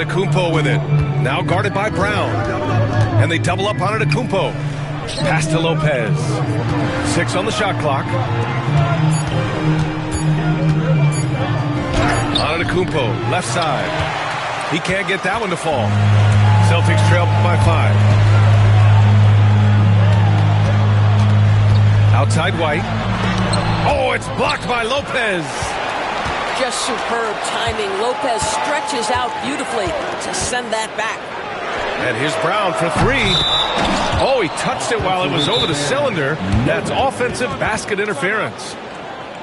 Antetokounmpo with it. Now guarded by Brown. And they double up on Antetokounmpo. Pass to Lopez. 6 on the shot clock. Antetokounmpo, left side. He can't get that one to fall. Celtics trail by 5. Outside White. Oh, it's blocked by Lopez. Just superb timing. Lopez stretches out beautifully to send that back. And here's Brown for 3. Oh, he touched it while it was over the cylinder. That's offensive basket interference.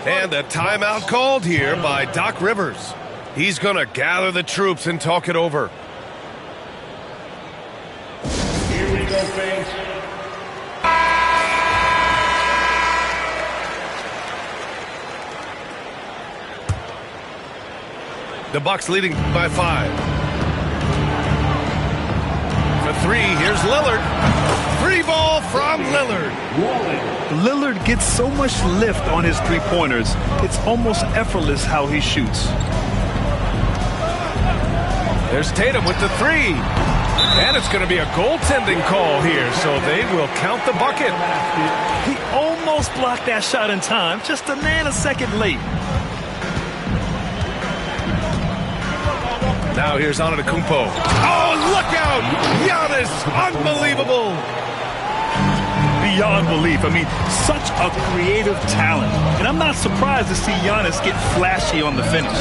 And a timeout called here by Doc Rivers. He's going to gather the troops and talk it over. Here we go, fans. The Bucks leading by 5. For 3, here's Lillard. 3 ball from Lillard. Lillard gets so much lift on his three-pointers, it's almost effortless how he shoots. There's Tatum with the 3. And it's going to be a goaltending call here, so they will count the bucket. He almost blocked that shot in time, just a nanosecond late. Now here's Antetokounmpo. Oh, look out! Giannis, unbelievable! Beyond belief. I mean, such a creative talent. And I'm not surprised to see Giannis get flashy on the finish.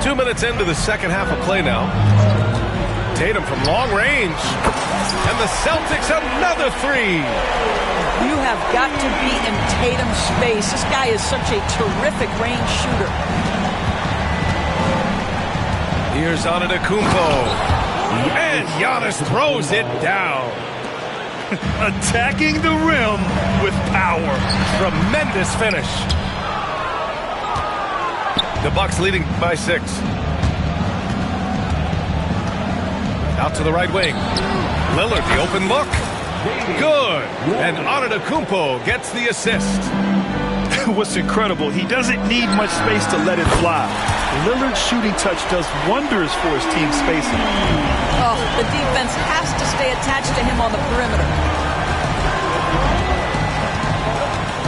Two minutes into the second half of play now. Tatum from long range. And the Celtics another 3. You have got to be in Tatum's space. This guy is such a terrific range shooter. Here's Antetokounmpo. And Giannis throws it down. Attacking the rim with power. Tremendous finish. The Bucks leading by 6. Out to the right wing. Lillard, the open look. Good. And Antetokounmpo gets the assist. What's incredible, he doesn't need much space to let it fly. Lillard's shooting touch does wonders for his team's spacing. Oh, the defense has to stay attached to him on the perimeter.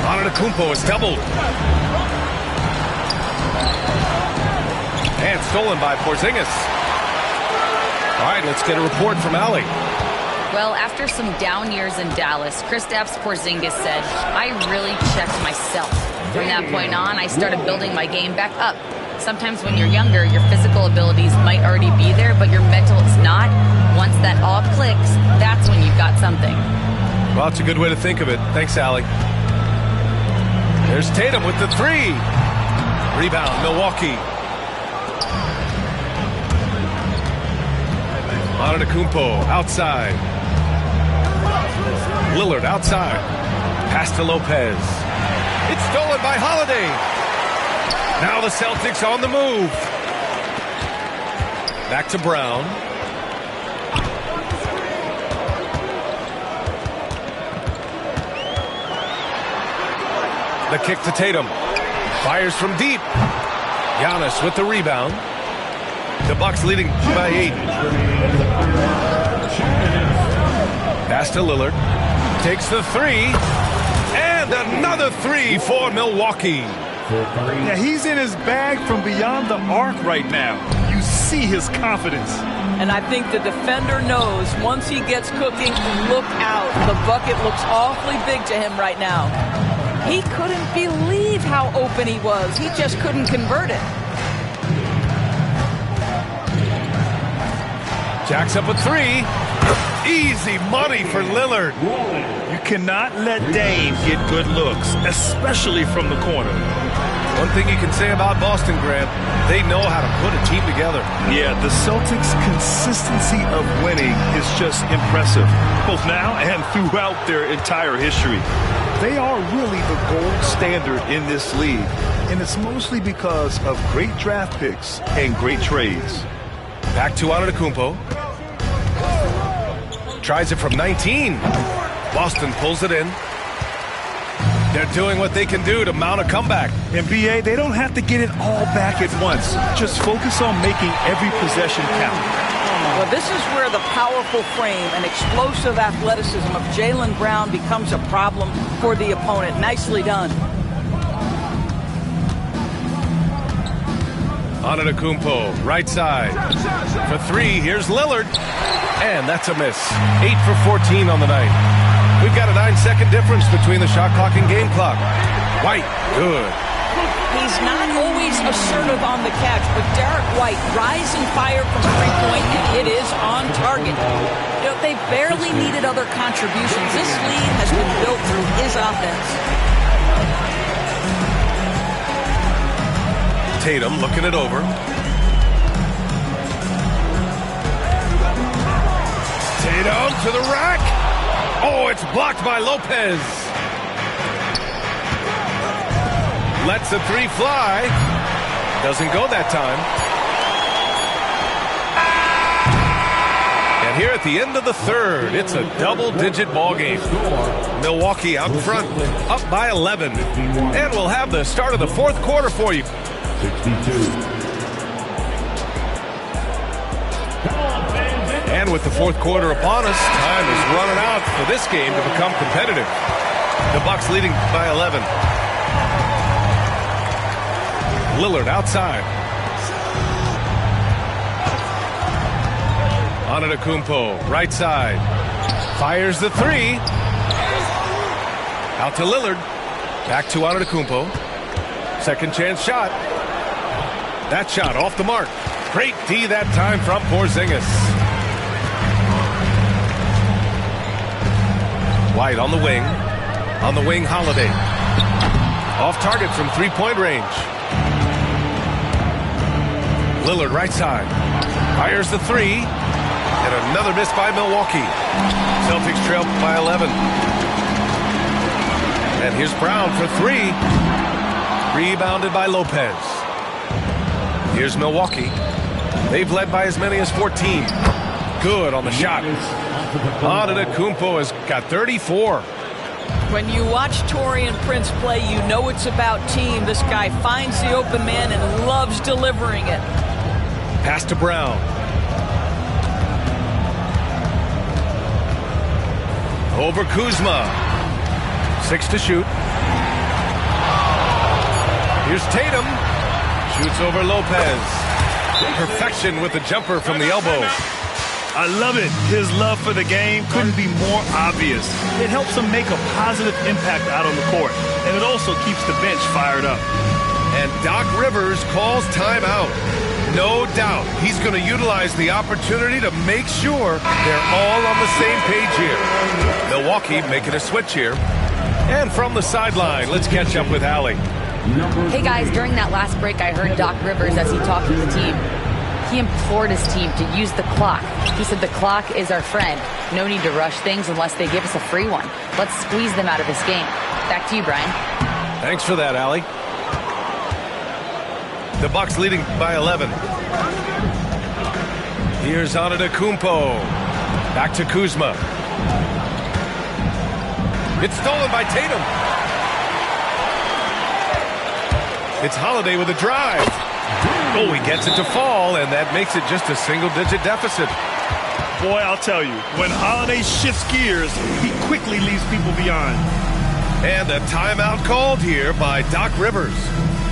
Antetokounmpo is doubled. And stolen by Porzingis. All right, let's get a report from Allie. Well, after some down years in Dallas, Kristaps Porzingis said, I really checked myself. From that point on, I started building my game back up. Sometimes when you're younger, your physical abilities might already be there, but your mental is not. Once that all clicks, that's when you've got something. Well, it's a good way to think of it. Thanks, Allie. There's Tatum with the 3. Rebound, Milwaukee. Antetokounmpo outside. Lillard outside. Pass to Lopez. It's stolen by Holiday. Now the Celtics on the move. Back to Brown. The kick to Tatum. Fires from deep. Giannis with the rebound. The Bucks leading by 8. Pass to Lillard. Takes the 3. And another 3 for Milwaukee. Yeah, he's in his bag from beyond the arc right now. You see his confidence. And I think the defender knows once he gets cooking, look out. The bucket looks awfully big to him right now. He couldn't believe how open he was. He just couldn't convert it. Jacks up a 3. Easy money for Lillard. You cannot let Dame get good looks, especially from the corner. One thing you can say about Boston, Grant, they know how to put a team together. Yeah, the Celtics' consistency of winning is just impressive, both now and throughout their entire history. They are really the gold standard in this league, and it's mostly because of great draft picks and great trades. Back to Antetokounmpo. Tries it from 19. Boston pulls it in. They're doing what they can do to mount a comeback. And BA, they don't have to get it all back at once. Just focus on making every possession count. Well, this is where the powerful frame and explosive athleticism of Jaylen Brown becomes a problem for the opponent. Nicely done. Antetokounmpo, right side. For three, here's Lillard. And that's a miss. 8 for 14 on the night. We've got a 9-second difference between the shot clock and game clock. White, good. He's not always assertive on the catch, but Derek White, rising fire from three-point, and it is on target. You know, they barely needed other contributions. This lead has been built through his offense. Tatum looking it over. Tatum to the rack. Oh, it's blocked by Lopez. Lets the three fly. Doesn't go that time. And here at the end of the third, it's a double-digit ball game. Milwaukee out front, up by 11. And we'll have the start of the fourth quarter for you. 62. And with the fourth quarter upon us, time is running out for this game to become competitive. The Bucks leading by 11. Lillard outside. Antetokounmpo, right side. Fires the three. Out to Lillard. Back to Antetokounmpo. Second chance shot. That shot off the mark. Great D that time from Porzingis. White on the wing. On the wing, Holiday. Off target from three-point range. Lillard right side. Fires the three. And another miss by Milwaukee. Celtics trail by 11. And here's Brown for three. Rebounded by Lopez. Here's Milwaukee. They've led by as many as 14. Good on the shot. Antetokounmpo has got 34. When you watch Taurean Prince play, you know it's about team. This guy finds the open man and loves delivering it. Pass to Brown. Over Kuzma. 6 to shoot. Here's Tatum. Shoots over Lopez. Perfection with the jumper from the elbow. I love it. His love for the game couldn't be more obvious. It helps him make a positive impact out on the court, and it also keeps the bench fired up. And Doc Rivers calls timeout. No doubt he's going to utilize the opportunity to make sure they're all on the same page here. Milwaukee making a switch here. And from the sideline, let's catch up with Allie. Hey guys, during that last break, I heard Doc Rivers as he talked to the team. He implored his team to use the clock. He said the clock is our friend. No need to rush things unless they give us a free one. Let's squeeze them out of this game. Back to you, Brian. Thanks for that, Allie. The Bucks leading by 11. Here's Antetokounmpo. Back to Kuzma. It's stolen by Tatum. It's Holiday with a drive. Oh, he gets it to fall, and that makes it just a single-digit deficit. Boy, I'll tell you, when Holiday shifts gears, he quickly leaves people beyond. And a timeout called here by Doc Rivers.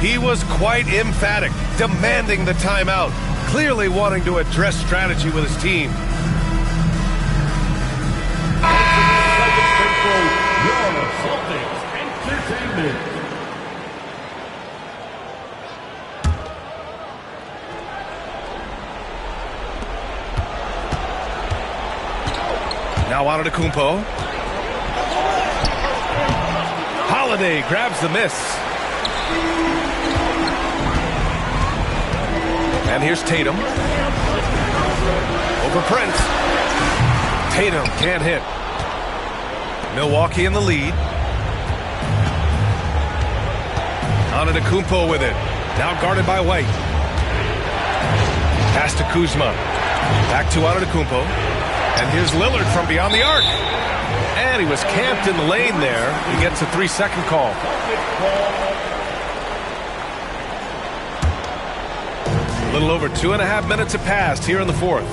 He was quite emphatic, demanding the timeout, clearly wanting to address strategy with his team. Now Antetokounmpo. Holiday grabs the miss. And here's Tatum. Over Prince. Tatum can't hit. Milwaukee in the lead. Antetokounmpo with it. Now guarded by White. Pass to Kuzma. Back to Antetokounmpo. And here's Lillard from beyond the arc. And he was camped in the lane there. He gets a 3-second call. A little over 2.5 minutes have passed here in the fourth.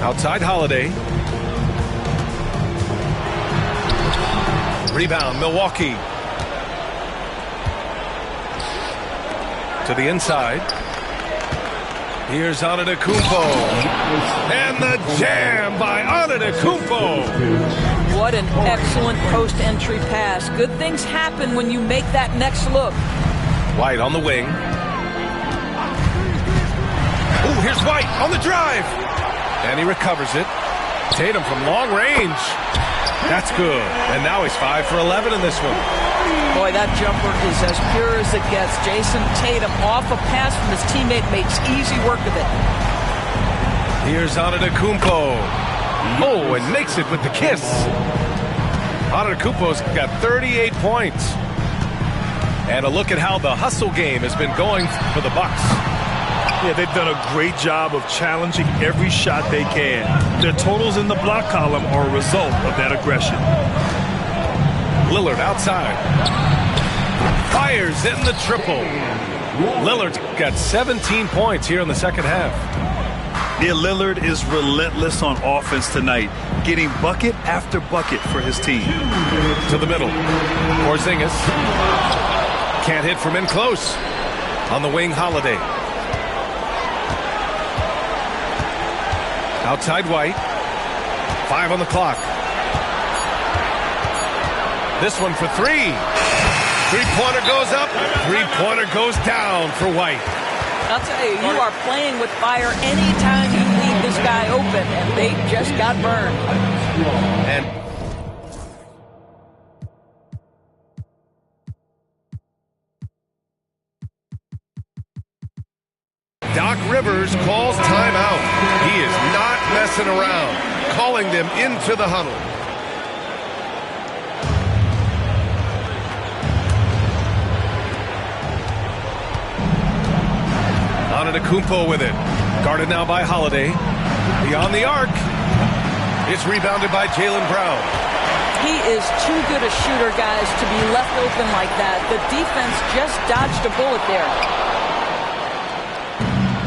Outside Holiday. Rebound, Milwaukee. To the inside. Here's Antetokounmpo. And the jam by Antetokounmpo. What an excellent post-entry pass. Good things happen when you make that next look. White on the wing. Oh, here's White on the drive. And he recovers it. Tatum from long range. That's good. And now he's 5 for 11 in this one. Boy, that jumper is as pure as it gets. Jason Tatum off a pass from his teammate makes easy work of it. Here's Antetokounmpo. Oh, and makes it with the kiss. Antetokounmpo's got 38 points. And a look at how the hustle game has been going for the Bucks. Yeah, they've done a great job of challenging every shot they can. Their totals in the block column are a result of that aggression. Lillard outside. Fires in the triple. Lillard's got 17 points here in the second half. Yeah, Lillard is relentless on offense tonight, getting bucket after bucket for his team. To the middle. Porzingis. Can't hit from in close. On the wing, Holiday. Outside White. 5 on the clock. This one for 3. Three-pointer goes up. Three-pointer goes down for White. I'll tell you, you are playing with fire anytime you leave this guy open, and they just got burned. And Doc Rivers calls timeout. He is not messing around, calling them into the huddle. Antetokounmpo with it. Guarded now by Holiday. Beyond the arc. It's rebounded by Jaylen Brown. He is too good a shooter, guys, to be left open like that. The defense just dodged a bullet there.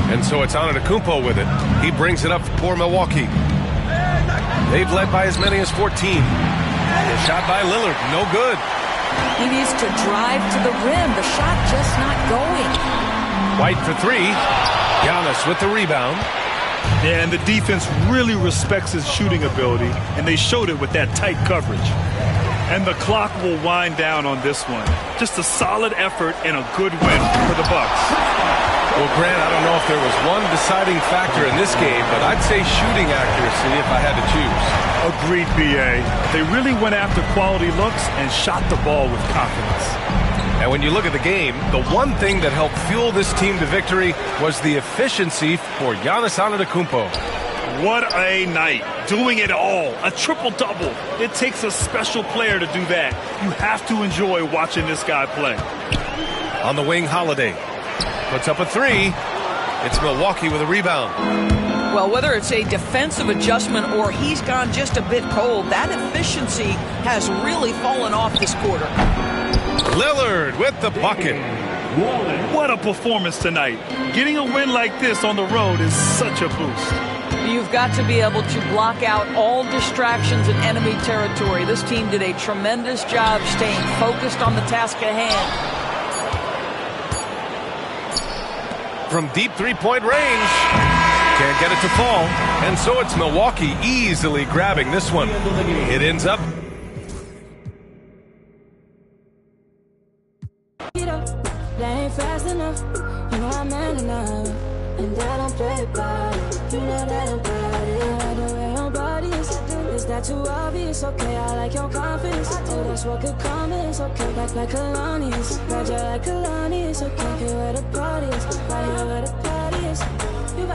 And so it's Antetokounmpo with it. He brings it up for Milwaukee. They've led by as many as 14. Shot by Lillard. No good. He needs to drive to the rim. The shot just not going. White for 3. Giannis with the rebound. Yeah, and the defense really respects his shooting ability, and they showed it with that tight coverage. And the clock will wind down on this one. Just a solid effort and a good win for the Bucks. Well, Grant, I don't know if there was one deciding factor in this game, but I'd say shooting accuracy if I had to choose. Agreed, B.A. They really went after quality looks and shot the ball with confidence. And when you look at the game, the one thing that helped fuel this team to victory was the efficiency for Giannis Antetokounmpo. What a night. Doing it all. A triple-double. It takes a special player to do that. You have to enjoy watching this guy play. On the wing, Holiday. Puts up a 3. It's Milwaukee with a rebound. Well, whether it's a defensive adjustment or he's gone just a bit cold, that efficiency has really fallen off this quarter. Lillard with the bucket. What a performance tonight. Getting a win like this on the road is such a boost. You've got to be able to block out all distractions in enemy territory. This team did a tremendous job staying focused on the task at hand. From deep three-point range. Can't get it to fall. And so it's Milwaukee easily grabbing this one. It ends up. They ain't fast enough. You know I'm man enough. And I don't play about it. You know that I'm proud of it. I the way your body is that too obvious? Okay, I like your confidence. Oh, that's what could come in. It's okay, like Kalani's. Roger like Kalani's. Okay, here where the party is. Right here where the party is. You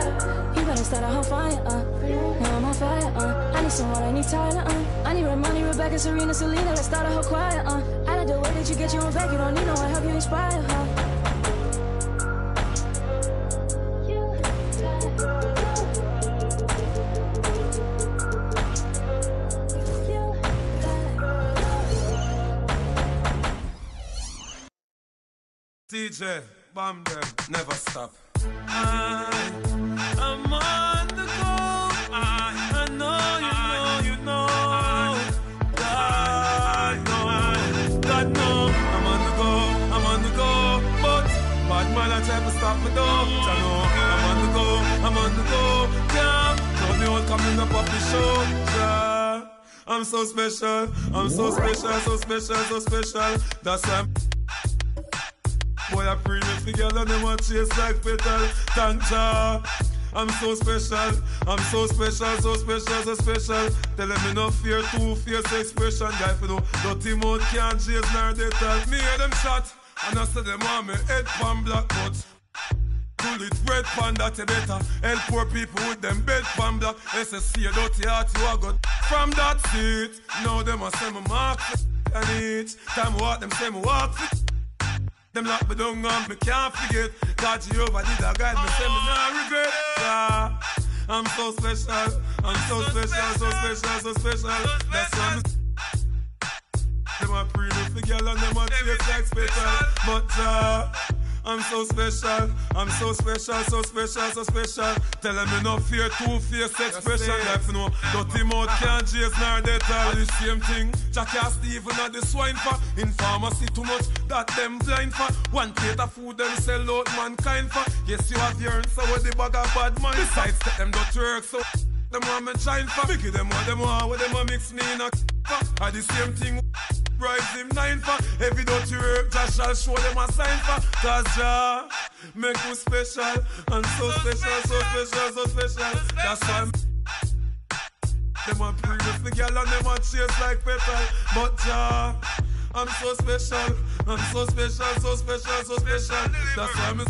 better start a whole fire, Now I'm on fire, I need someone, I need Tyler, I need Ramoni, Rebecca, Serena, Selena. Let's start a whole choir, I like the way that you get your own back. You don't need no one, help you inspire, DJ, bomb them, never stop. I'm on the go. I know, you know. God know, I'm on the go. But bad man, I try to stop me though. I know, I'm on the go. Yeah, don't me all coming up off the show. Yeah. I'm so special, so special. That's why boy, I pray with the girl and them a chase like petal. Thank ya. I'm so special, so special. Tell them me no fear, two-face expression. Guy for no dirty mouth can't chase nor they tell. Me hear them shot, and I say them want me head pan black but pull it red pan that you better. Help poor people with them bed pan black. SSC a dirty heart you a got from that seat. Now them a say me mark and each time walk them say me walk fit. Them lock me down and me can't forget. God Jehovah did a guide me, say me nah regret. Yeah. I'm so special, so special. That's why them a pray with the girl and them a chase like special. But I'm so special, so special. Tell them me no fear, two-face expression. Life no dirty mouth can't chase nor they tell. The same thing, Jackie and Stephen at the swine for. In pharmacy too much, that them blind for. One plate of food them sell out mankind for. Yes, you have your answer with the bag of bad man. Besides, set them don't work, so them want me shine for. Mickey them want, with them a mix me in a for. The same thing. Rise him 9 for every dirty work, Josh shall show them a sign for. Cause Jah make you special, and so special. That's why them a pray with the girl and them a chase like petal. But Jah, I'm so special, so special. That's why me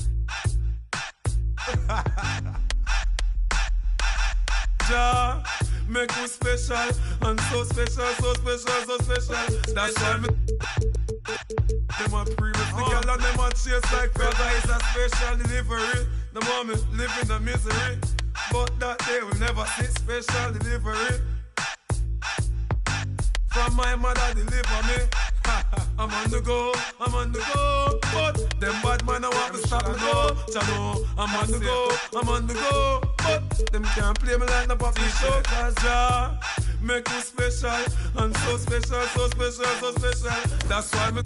Jah make you special, and so special. That's why me them a pray with the girl and them a chase like brother is a special delivery. The moment live in the misery, but that day we never see special delivery. From my mother deliver me. I'm on the go, but them bad man I want to stop me go. Chano, I'm on the go, but them can't play me like the puppy show. Cause Jah make you special, and so special. That's why me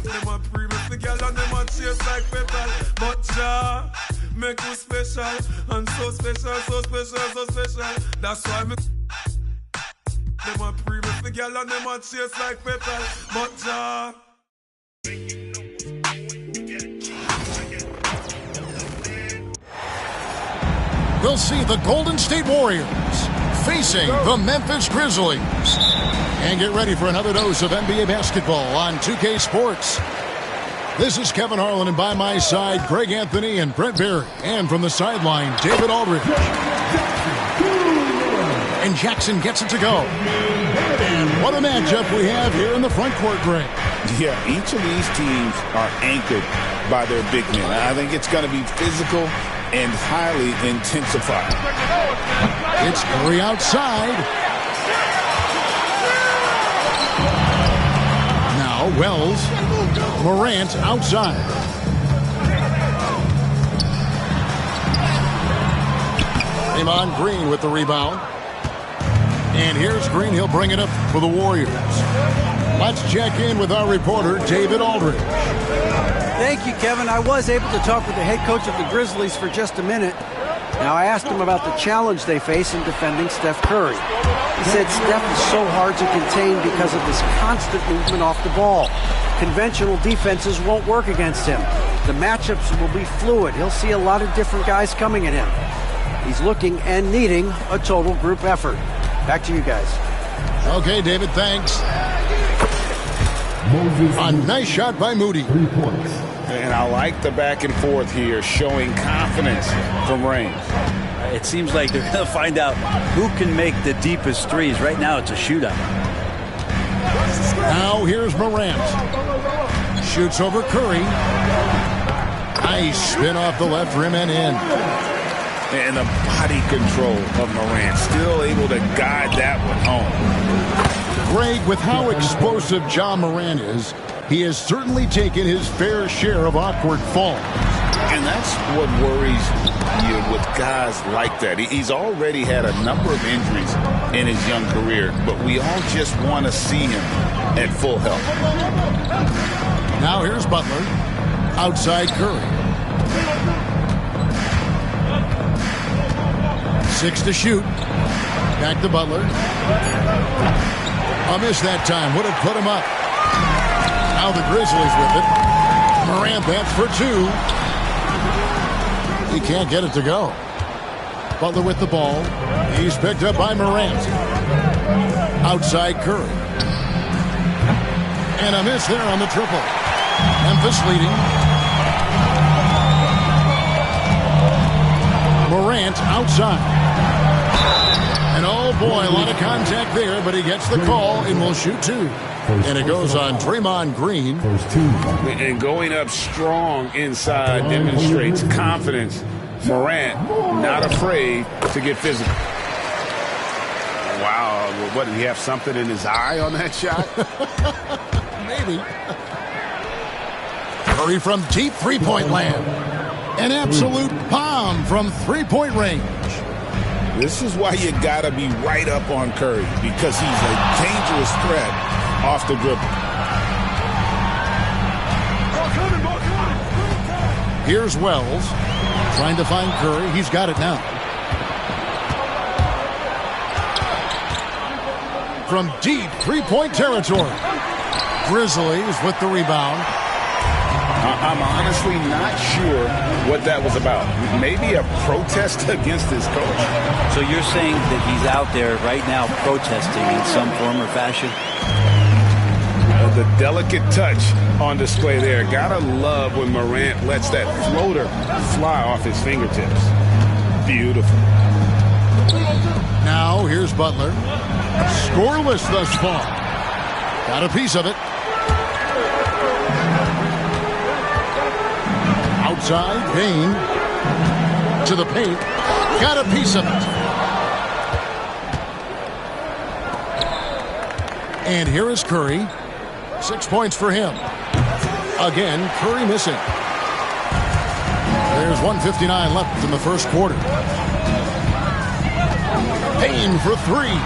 them a pray with the girl and them a chase like petal. But Jah make you special, and so special. That's why me them a pray with the girl and them a chase like petal. But Jah we'll see the Golden State Warriors facing the Memphis Grizzlies. And get ready for another dose of NBA basketball on 2K Sports. This is Kevin Harlan, and by my side, Greg Anthony and Brent Barry. And from the sideline, David Aldridge. And Jackson gets it to go. And what a matchup we have here in the front court, Greg. Yeah, each of these teams are anchored by their big men. I think it's going to be physical and highly intensified. It's Curry outside. Now Wells, Morant outside. Draymond Green with the rebound. And here's Green. He'll bring it up for the Warriors. Let's check in with our reporter, David Aldridge. Thank you, Kevin. I was able to talk with the head coach of the Grizzlies for just a minute. Now, I asked him about the challenge they face in defending Steph Curry. He said Steph is so hard to contain because of this constant movement off the ball. Conventional defenses won't work against him. The matchups will be fluid. He'll see a lot of different guys coming at him. He's looking and needing a total group effort. Back to you guys. Okay, David, thanks. A nice shot by Moody. 3 points. And I like the back and forth here, showing confidence from Reigns. It seems like they're going to find out who can make the deepest threes. Right now, it's a shootout. Now here's Morant. Shoots over Curry. Nice spin off the left rim and in. And the body control of Morant, still able to guide that one home. Greg, with how explosive Ja Morant is, he has certainly taken his fair share of awkward falls. And that's what worries you with guys like that. He's already had a number of injuries in his young career, but we all just want to see him at full health. Now here's Butler. Outside Curry. 6 to shoot. Back to Butler. A miss that time. Would have put him up. Now the Grizzlies with it. Morant, that's for 2. He can't get it to go. Butler with the ball. He's picked up by Morant. Outside Curry. And a miss there on the triple. Memphis leading. Morant outside. And oh boy, a lot of contact there, but he gets the call and will shoot 2. And it goes on Draymond Green. And going up strong inside demonstrates confidence. Morant not afraid to get physical. Wow, what, did he have something in his eye on that shot? Maybe. Curry from deep three-point land. An absolute bomb from three-point range. This is why you got to be right up on Curry, because he's a dangerous threat off the dribble. Here's Wells trying to find Curry. He's got it now. From deep three-point territory. Grizzlies with the rebound. I'm honestly not sure what that was about. Maybe a protest against his coach. So you're saying that he's out there right now protesting in some form or fashion? The delicate touch on display there. Gotta love when Morant lets that floater fly off his fingertips. Beautiful. Now here's Butler. Scoreless thus far. Got a piece of it. Outside, Bane. To the paint. Got a piece of it. And here is Curry. 6 points for him. Again, Curry missing. There's 1:59 left in the first quarter. Payne for 3.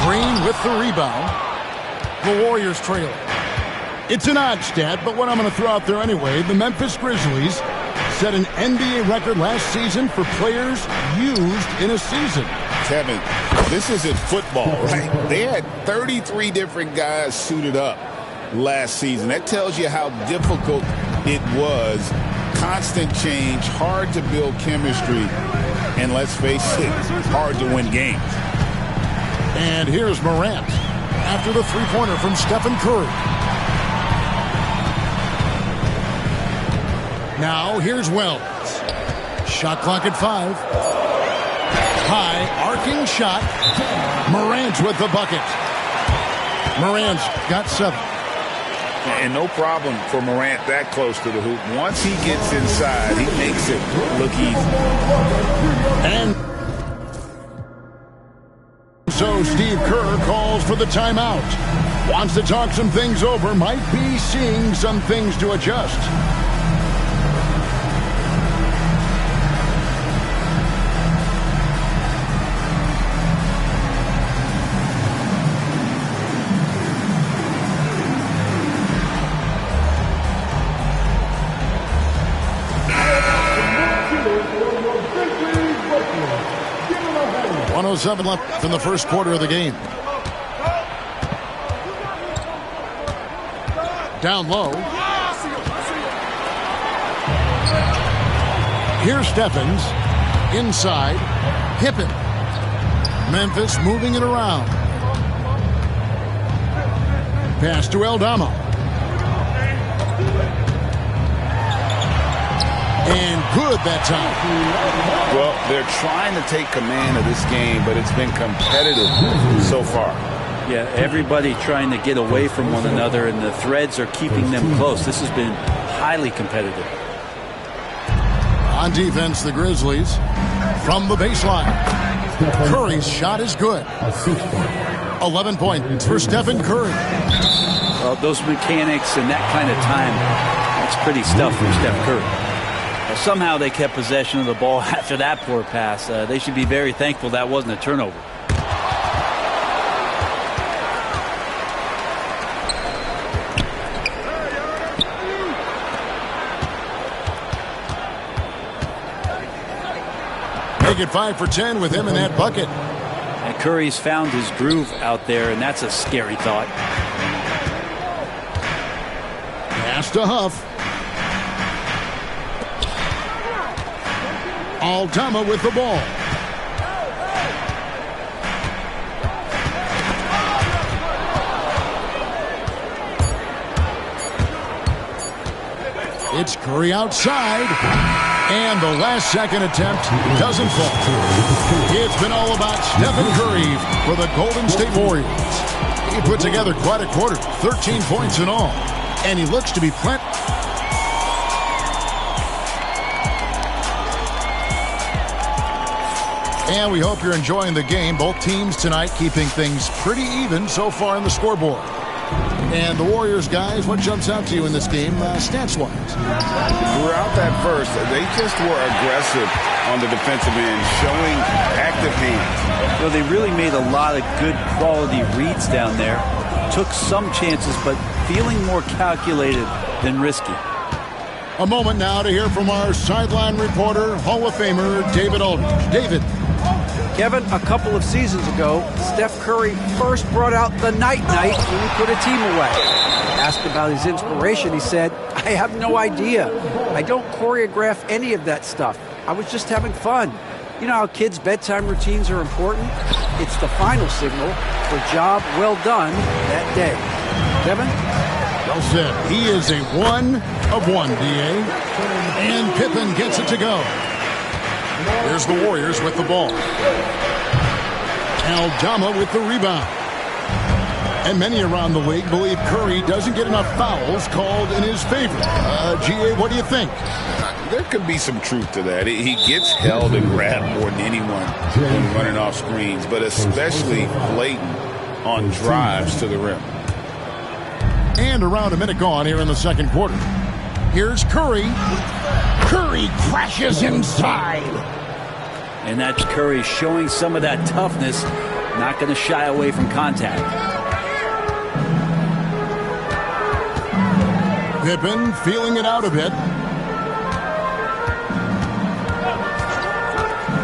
Green with the rebound. The Warriors trail. It's an odd stat, but what I'm going to throw out there anyway, the Memphis Grizzlies set an NBA record last season for players used in a season. Kevin, this isn't football, right? They had 33 different guys suited up last season. That tells you how difficult it was. Constant change, hard to build chemistry, and let's face it, hard to win games. And here's Morant after the three-pointer from Stephen Curry. Now here's Wells. Shot clock at 5. High arcing shot. Morant with the bucket. Morant's got 7. And no problem for Morant that close to the hoop. Once he gets inside, he makes it look easy. And so Steve Kerr calls for the timeout. Wants to talk some things over. Might be seeing some things to adjust. .07 left in the first quarter of the game. Down low. Here's Stephens. Inside. Pippen. Memphis moving it around. Pass to Aldama. And good that time. Well, they're trying to take command of this game, but it's been competitive so far. Yeah, everybody trying to get away from one another, and the threads are keeping them close. This has been highly competitive. On defense, the Grizzlies from the baseline. Curry's shot is good. 11 points for Stephen Curry. Well, those mechanics and that kind of time, that's pretty stuff from Steph Curry. Well, somehow they kept possession of the ball after that poor pass. They should be very thankful that wasn't a turnover. Make it 5 for 10 with him in that bucket. And Curry's found his groove out there, and that's a scary thought. Pass to Huff. Aldama with the ball. It's Curry outside. And the last second attempt doesn't fall. It's been all about Stephen Curry for the Golden State Warriors. He put together quite a quarter, 13 points in all. And he looks to be plenty. And we hope you're enjoying the game. Both teams tonight keeping things pretty even so far in the scoreboard. And the Warriors, guys, what jumps out to you in this game, stats-wise? Throughout that first, they just were aggressive on the defensive end, showing active hands. Well, they really made a lot of good quality reads down there. Took some chances, but feeling more calculated than risky. A moment now to hear from our sideline reporter, Hall of Famer David Aldridge. David. Kevin, a couple of seasons ago, Steph Curry first brought out the night-night when he put a team away. Asked about his inspiration, he said, "I have no idea. I don't choreograph any of that stuff. I was just having fun." You know how kids' bedtime routines are important? It's the final signal for job well done that day. Kevin? Well said. He is a 1 of 1, D.A. And Pippen gets it to go. Here's the Warriors with the ball. Aldama with the rebound. And many around the league believe Curry doesn't get enough fouls called in his favor. G.A., what do you think? There could be some truth to that. He gets held and grabbed more than anyone when running off screens, but especially blatant on drives to the rim. And around a minute gone here in the second quarter. Here's Curry. Curry crashes inside. And that's Curry showing some of that toughness, not going to shy away from contact. Pippen feeling it out a bit.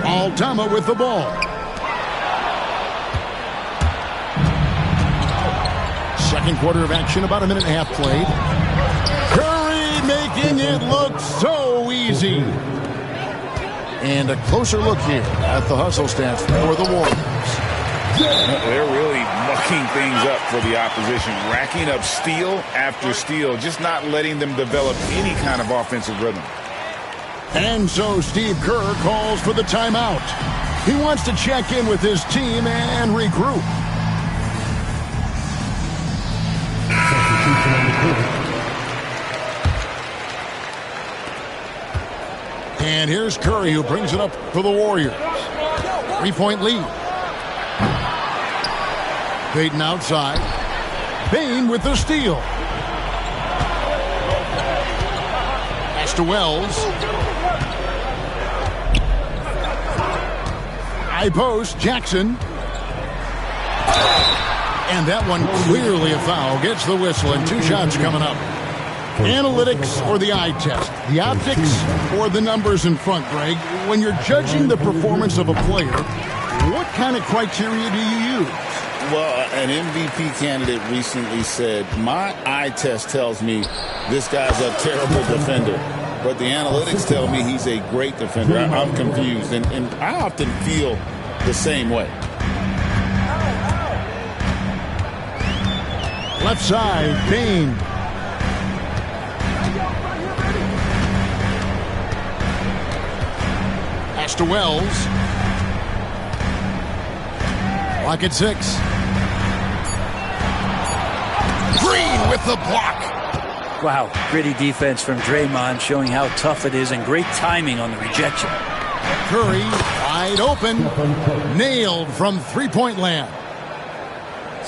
Aldama with the ball. Second quarter of action, about a minute and a half played. Curry making it look so easy. And a closer look here at the hustle stats for the Warriors. They're really mucking things up for the opposition, racking up steal after steal, just not letting them develop any kind of offensive rhythm. And so Steve Kerr calls for the timeout. He wants to check in with his team and regroup. And here's Curry, who brings it up for the Warriors. 3-point lead. Payton outside. Payne with the steal. Pass to Wells. High post, Jackson. And that one clearly a foul. Gets the whistle, and 2 shots coming up. Analytics or the eye test? The optics or the numbers in front, Greg? When you're judging the performance of a player, what kind of criteria do you use? Well, an MVP candidate recently said, my eye test tells me this guy's a terrible defender, but the analytics tell me he's a great defender. I'm confused, and I often feel the same way. Left side, Payne. Pass to Wells. Block at 6. Green with the block. Wow, gritty defense from Draymond, showing how tough it is, and great timing on the rejection. Curry wide open. Nailed from 3-point land.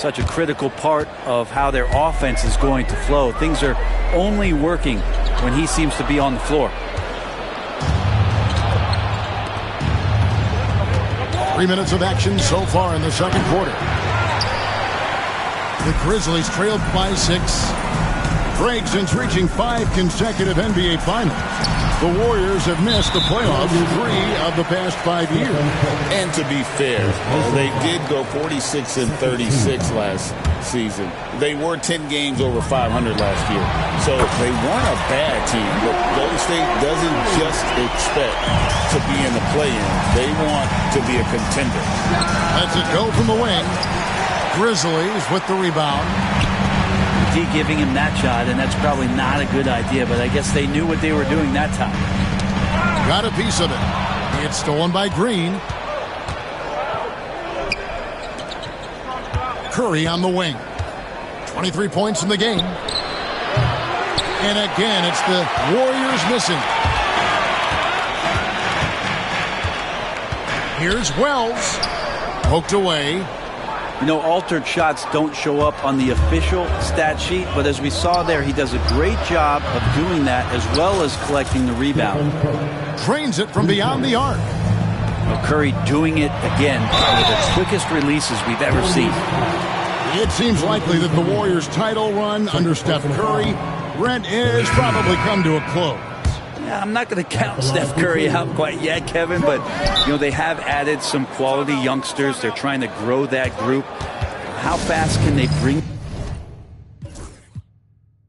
such a critical part of how their offense is going to flow. Things are only working when he seems to be on the floor. 3 minutes of action so far in the second quarter. The Grizzlies trailed by 6. Greg, since reaching 5 consecutive NBA Finals, the Warriors have missed the playoffs 3 of the past 5 years. And to be fair, they did go 46 and 36 last season. They were 10 games over 500 last year. So they weren't a bad team, but Golden State doesn't just expect to be in the play-in. They want to be a contender. Lets it go from the wing. Grizzlies with the rebound. D giving him that shot, and that's probably not a good idea, but I guess they knew what they were doing that time. Got a piece of it. It's stolen by Green. Curry on the wing. 23 points in the game. And again, it's the Warriors missing. Here's Wells. Poked away. You know, altered shots don't show up on the official stat sheet, but as we saw there, he does a great job of doing that as well as collecting the rebound. Drains it from beyond the arc. Well, Curry doing it again, one of the quickest releases we've ever seen. It seems likely that the Warriors' title run under Steph Curry, Brent, is probably come to a close. I'm not going to count Steph Curry out quite yet, Kevin, but you know they have added some quality youngsters. They're trying to grow that group. How fast can they bring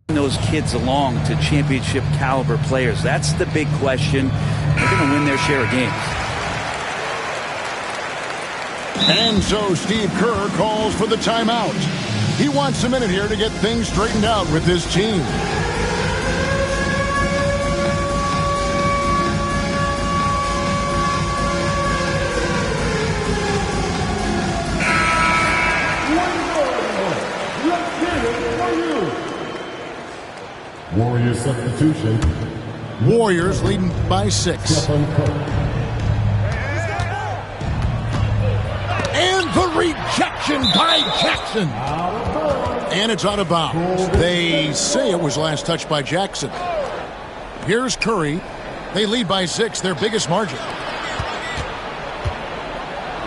those kids along to championship caliber players? That's the big question. They're going to win their share of games. And so Steve Kerr calls for the timeout. He wants a minute here to get things straightened out with his team. Warriors substitution. Warriors leading by 6. And the rejection by Jackson. And it's out of bounds. They say it was last touched by Jackson. Here's Curry. They lead by 6, their biggest margin.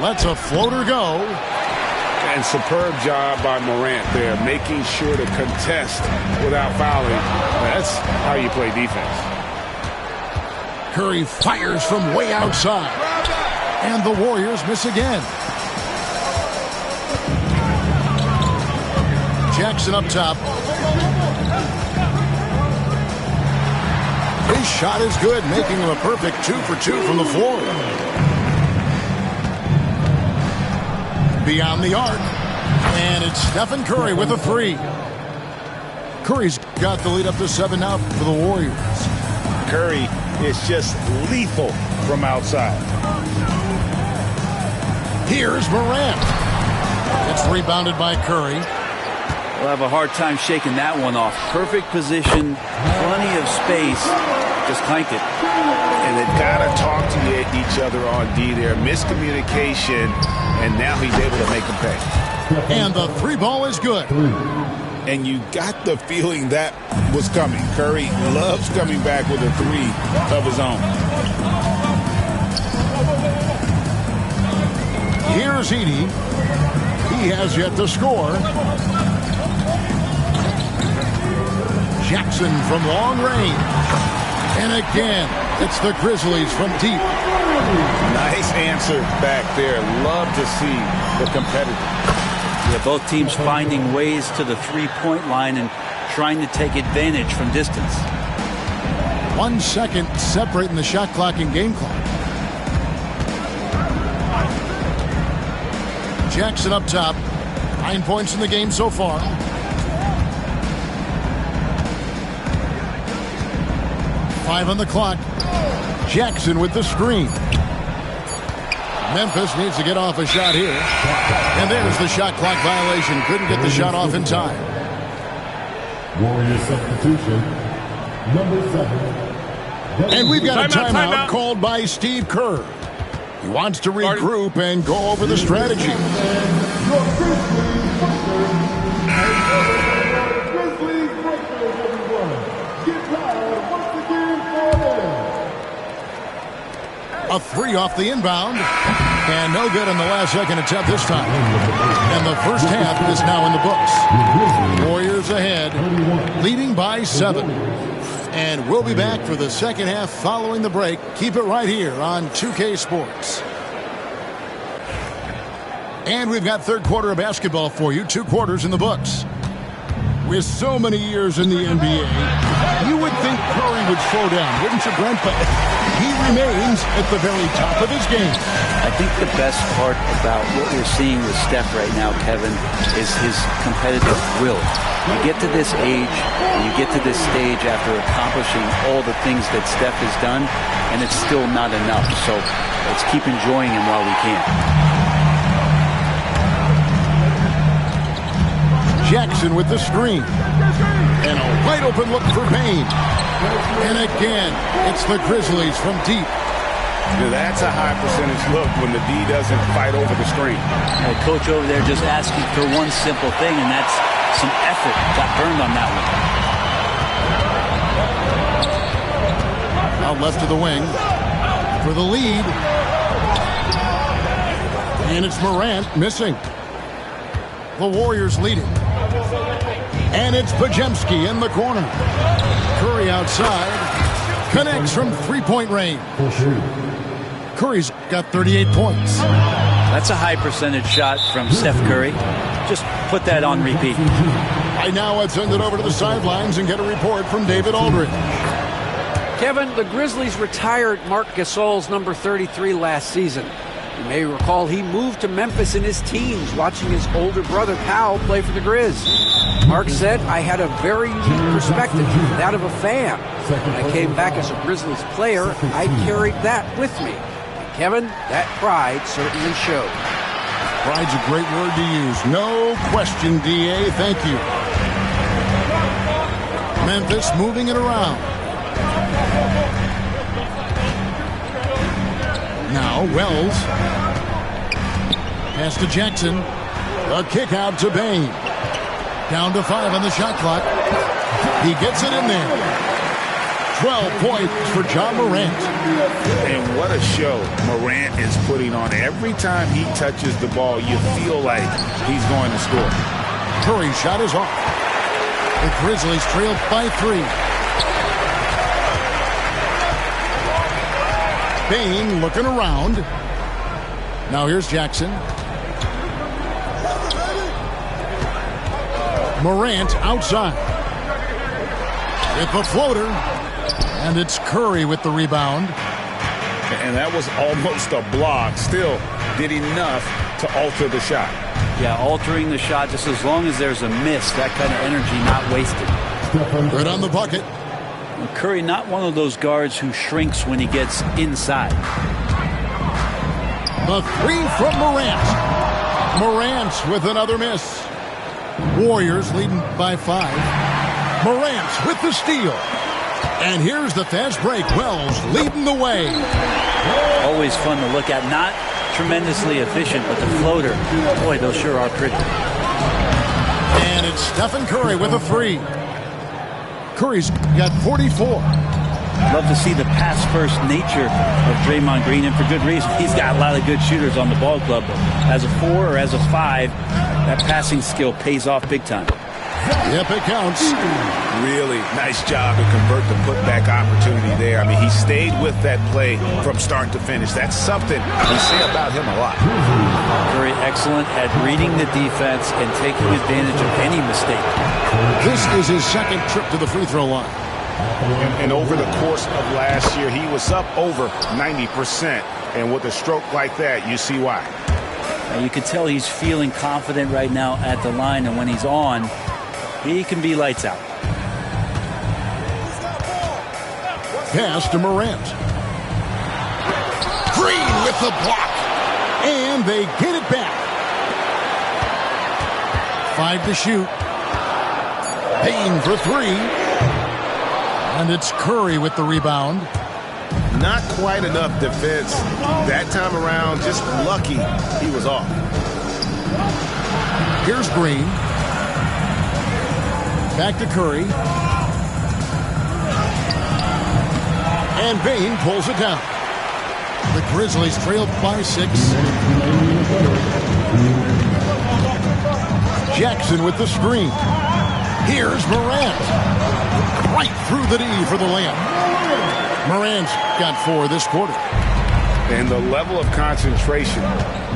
Lets a floater go. And superb job by Morant there, making sure to contest without fouling. That's how you play defense. Curry fires from way outside. And the Warriors miss again. Jackson up top. His shot is good, making him a perfect 2 for 2 from the floor. Beyond the arc. And it's Stephen Curry with a 3. Curry's got the lead up to 7 now for the Warriors. Curry is just lethal from outside. Here's Morant. It's rebounded by Curry. We'll have a hard time shaking that one off. Perfect position, plenty of space. Just clanked it. And they've got to talk to each other on D there. Miscommunication. And now he's able to make them pay. And the 3 ball is good. And you got the feeling that was coming. Curry loves coming back with a 3 of his own. Here's Edey. He has yet to score. Jackson from long range. And again, it's the Grizzlies from deep. Nice answer back there. Love to see the competitor. Yeah, both teams finding ways to the 3-point line and trying to take advantage from distance. 1 second separating the shot clock and game clock. Jackson up top. 9 points in the game so far. Five on the clock. Jackson with the screen. Memphis needs to get off a shot here. And there's the shot clock violation. Couldn't get the shot off in time. Warriors substitution. Number 7. And we've got a timeout called by Steve Kerr. He wants to regroup and go over the strategy. Grizzlies breakers, everyone. Get loud once again for them. A three off the inbound. And no good on the last second attempt this time. And the first half is now in the books. Warriors ahead, leading by 7. And we'll be back for the second half following the break. Keep it right here on 2K Sports. And we've got third quarter of basketball for you. 2 quarters in the books. With so many years in the NBA, you would think Curry would slow down, wouldn't you, Brent? But he remains at the very top of his game. I think the best part about what we're seeing with Steph right now, Kevin, is his competitive will. You get to this age, and you get to this stage after accomplishing all the things that Steph has done, and it's still not enough. So let's keep enjoying him while we can. Jackson with the screen. And a wide open look for Payne. And again, it's the Grizzlies from deep. That's a high percentage look when the D doesn't fight over the screen. The coach over there just asking for one simple thing, and that's some effort. Got burned on that one. Out left to the wing for the lead. And it's Morant missing. The Warriors lead it. And it's Podziemski in the corner. Curry outside. Connects from three-point range. Curry's got 38 points. That's a high percentage shot from Steph Curry. Just put that on repeat. Right now, let's send it over to the sidelines and get a report from David Aldridge. Kevin, the Grizzlies retired Marc Gasol's number 33 last season. You may recall he moved to Memphis in his teens, watching his older brother Powell play for the Grizz. Mark said, I had a very unique perspective, that of a fan. When I came back as a Grizzlies player, I carried that with me. And Kevin, that pride certainly showed. Pride's a great word to use. No question, D.A. Thank you. Memphis moving it around. Now Wells. Pass to Jackson. A kick out to Payne. Down to 5 on the shot clock. He gets it in there. 12 points for Ja Morant. And what a show Morant is putting on. Every time he touches the ball, you feel like he's going to score. Curry's shot is off. The Grizzlies trail by 3. Payne looking around. Now here's Jackson. Morant outside. With the floater. And it's Curry with the rebound. And that was almost a block. Still did enough to alter the shot. Yeah, altering the shot just as long as there's a miss. That kind of energy not wasted. Good on the bucket. Curry not one of those guards who shrinks when he gets inside. The 3 from Morant. Morant with another miss. Warriors leading by 5. Morant with the steal. And here's the fast break. Wells leading the way. Always fun to look at. Not tremendously efficient, but the floater. Boy, those sure are pretty. And it's Stephen Curry with a 3. Curry's got 44. Love to see the pass-first nature of Draymond Green, and for good reason. He's got a lot of good shooters on the ball club. But as a 4 or as a 5, that passing skill pays off big time. Yep, it counts. Really nice job to convert the putback opportunity there. I mean, he stayed with that play from start to finish. That's something we say about him a lot. Very excellent at reading the defense and taking advantage of any mistake. This is his second trip to the free throw line. And over the course of last year, he was up over 90%. And with a stroke like that, you see why. Now you can tell he's feeling confident right now at the line, and when he's on, he can be lights out. Pass to Morant. Green with the block. And they get it back. 5 to shoot. Payne for 3. And it's Curry with the rebound. Not quite enough defense that time around. Just lucky he was off. Here's Green. Back to Curry. And Bane pulls it down. The Grizzlies trail by 6. Jackson with the screen. Here's Morant. Right through the D for the layup. Morant's got 4 this quarter. And the level of concentration,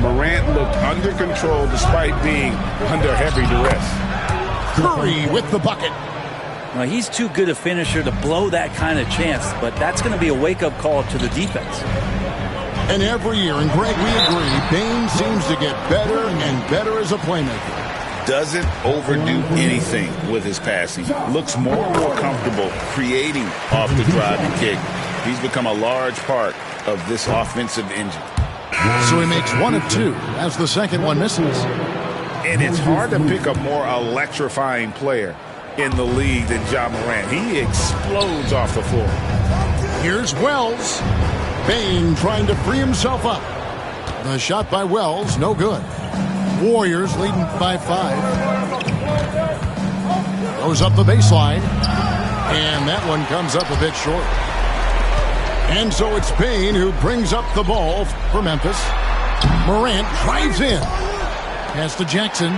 Morant looked under control despite being under heavy duress. Curry with the bucket. Now, he's too good a finisher to blow that kind of chance, but that's going to be a wake-up call to the defense. And every year, and Greg, we agree, Bane seems to get better and better as a playmaker. Doesn't overdo anything with his passing. Looks more and more comfortable creating off the drive and kick. He's become a large part of this offensive engine. So he makes 1 of 2 as the second one misses. And it's hard to pick a more electrifying player in the league than Ja Morant. He explodes off the floor. Here's Wells. Bane trying to free himself up. The shot by Wells, no good. Warriors leading by 5. Goes up the baseline. And that one comes up a bit short. And so it's Bane who brings up the ball for Memphis. Morant drives in. Pass to Jackson.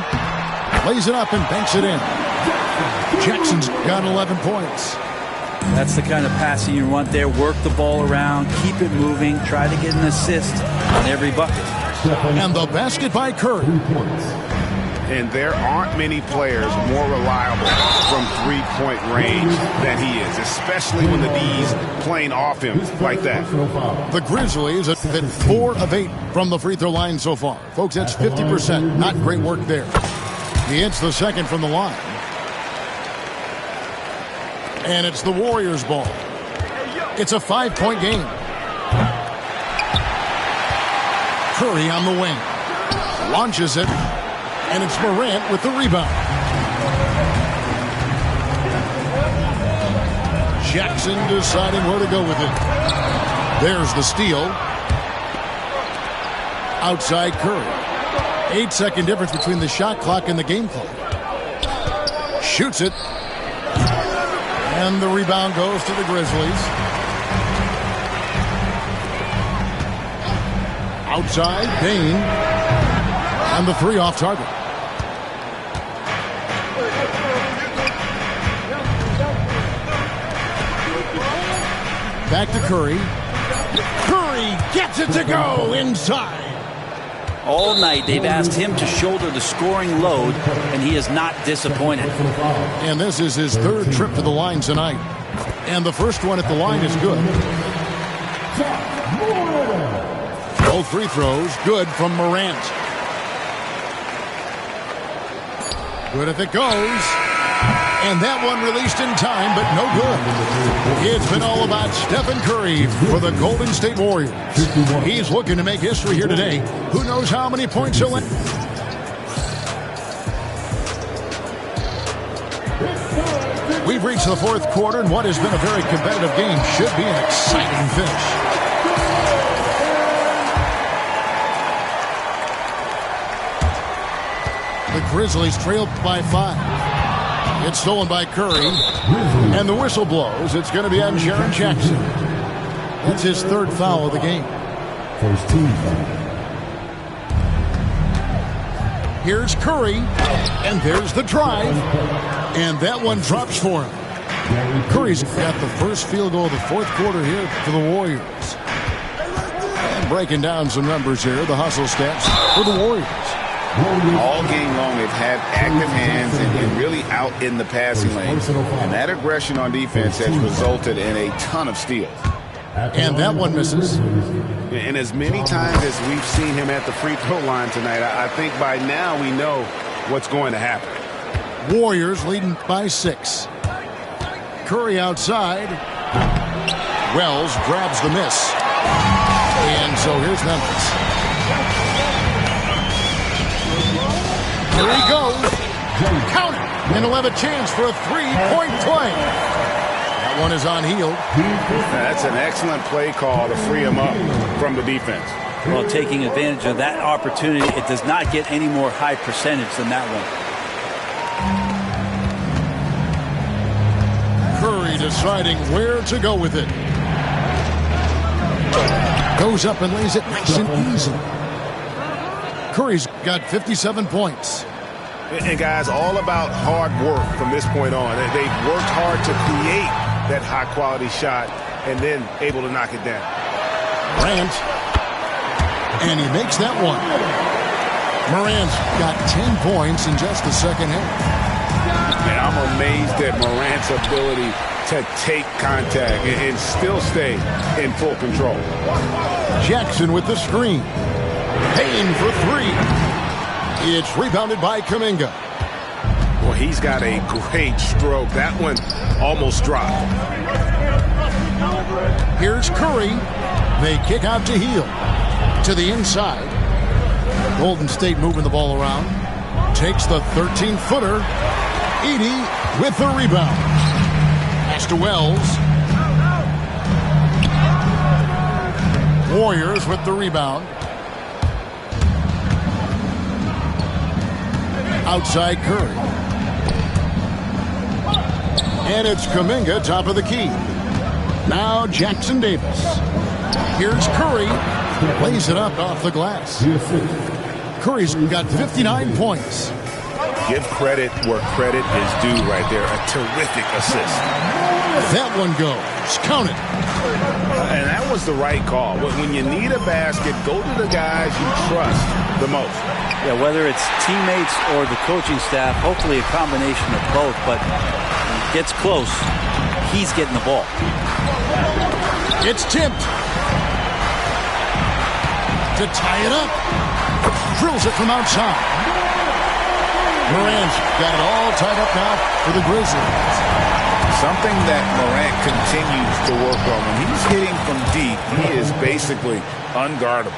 Lays it up and banks it in. Jackson's got 11 points. That's the kind of passing you want there. Work the ball around, keep it moving, try to get an assist on every bucket. And the basket by Curry. And there aren't many players more reliable from three-point range than he is, especially when the D's playing off him like that. The Grizzlies have hit 4 of 8 from the free throw line so far. Folks, that's 50%. Not great work there. He hits the second from the line. And it's the Warriors' ball. It's a 5-point game. Curry on the wing. Launches it. And it's Morant with the rebound. Jackson deciding where to go with it. There's the steal. Outside Curry. 8-second difference between the shot clock and the game clock. Shoots it. And the rebound goes to the Grizzlies. Outside, Bane. And the 3 off target. Back to Curry. Curry gets it to go inside. All night they've asked him to shoulder the scoring load, and he is not disappointed. And this is his 3rd trip to the line tonight. And the first one at the line is good. Both free throws good from Morant. Good if it goes. And that one released in time, but no good. It's been all about Stephen Curry for the Golden State Warriors. He's looking to make history here today. Who knows how many points he'll win? We've reached the 4th quarter, and what has been a very competitive game should be an exciting finish. The Grizzlies trail by 5. It's stolen by Curry. And the whistle blows. It's going to be on Jaren Jackson. That's his 3rd foul of the game. First team foul. Here's Curry. And there's the drive. And that one drops for him. Curry's got the first field goal of the 4th quarter here for the Warriors. And breaking down some numbers here, the hustle stats for the Warriors. All game long, they've had active hands and really out in the passing lane. And that aggression on defense has resulted in a ton of steals. And that one misses. And as many times as we've seen him at the free throw line tonight, I think by now we know what's going to happen. Warriors leading by 6. Curry outside. Wells grabs the miss. And so here's Memphis. Here he goes. Count it. And he'll have a chance for a 3-point play. That one is on Hield. That's an excellent play call to free him up from the defense. Well, taking advantage of that opportunity, it does not get any more high percentage than that one. deciding where to go with it. Goes up and lays it nice and easy. Curry's got 57 points. And guys, all about hard work from this point on. They've worked hard to create that high-quality shot and then able to knock it down. Morant. And he makes that one. Morant's got 10 points in just the second half. And I'm amazed at Morant's ability to take contact and still stay in full control. Jackson with the screen. Payne for three. It's rebounded by Kuminga. Well, he's got a great stroke. That one almost dropped. Here's Curry. They kick out to Hield. To the inside. Golden State moving the ball around. Takes the 13-footer. Edey with the rebound. Pass to Wells. Warriors with the rebound. Outside Curry. And it's Kuminga, top of the key. Now Jackson Davis. Here's Curry. Lays it up off the glass. Curry's got 59 points. Give credit where credit is due right there. A terrific assist. That one goes. Count it. And that was the right call. When you need a basket, go to the guys you trust the most. Yeah, whether it's teammates or the coaching staff, hopefully a combination of both, but when it gets close, he's getting the ball. It's tipped. To tie it up. Drills it from outside. Morant's got it all tied up now for the Grizzlies. Something that Morant continues to work on. When he's hitting from deep, he is basically unguardable.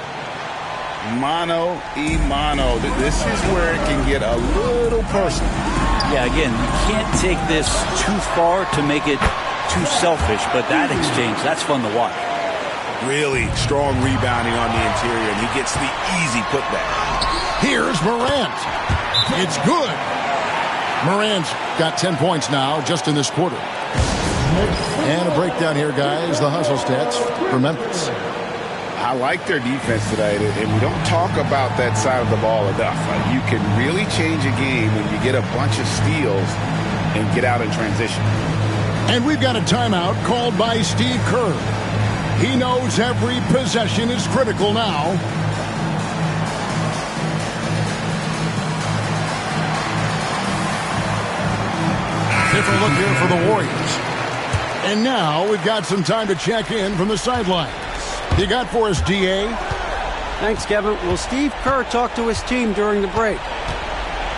Mano y mano. This is where it can get a little personal. Yeah, again, you can't take this too far to make it too selfish, but that exchange, that's fun to watch. Really strong rebounding on the interior, and he gets the easy putback. Here's Morant. It's good. Morant's got 10 points now just in this quarter. And a breakdown here, guys. The hustle stats for Memphis. I like their defense tonight, and we don't talk about that side of the ball enough. You can really change a game when you get a bunch of steals and get out in transition. And we've got a timeout called by Steve Kerr. He knows every possession is critical now. Different look here for the Warriors. And now we've got some time to check in from the sidelines. You got for us, D.A.? Thanks, Kevin. Well, Steve Kerr talked to his team during the break.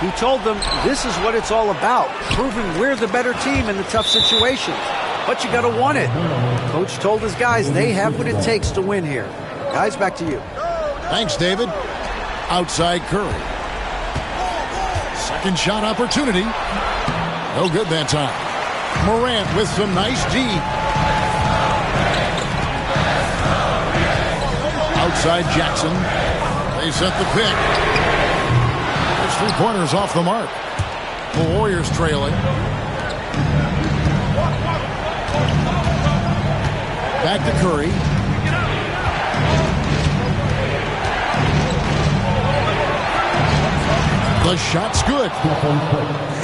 He told them this is what it's all about, proving we're the better team in the tough situations. But you got to want it. Coach told his guys they have what it takes to win here. Guys, back to you. Thanks, David. Outside Curry. Second shot opportunity. No good that time. Morant with some nice D. Outside Jackson. They set the pick. There's 3 pointers off the mark. The Warriors trailing. Back to Curry. The shot's good.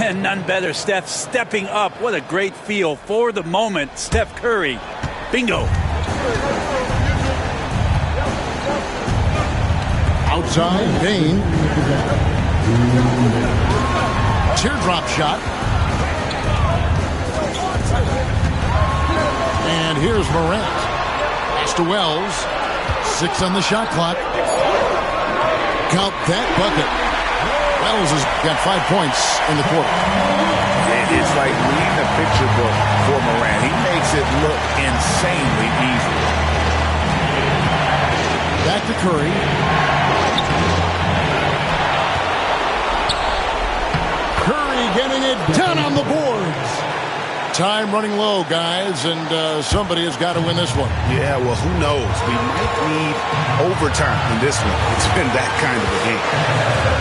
And none better. Steph stepping up. What a great feel for the moment. Steph Curry. Bingo. Outside, Payne. Teardrop shot. And here's Morant. Pass to Wells. 6 on the shot clock. Count that bucket. Wells has got 5 points in the quarter. It's like reading a picture book for Morant. He makes it look insanely easy. Back to Curry. Curry getting it down on the boards. Time running low, guys, and somebody has got to win this one. Yeah, well, who knows? We might need overtime in this one. It's been that kind of a game.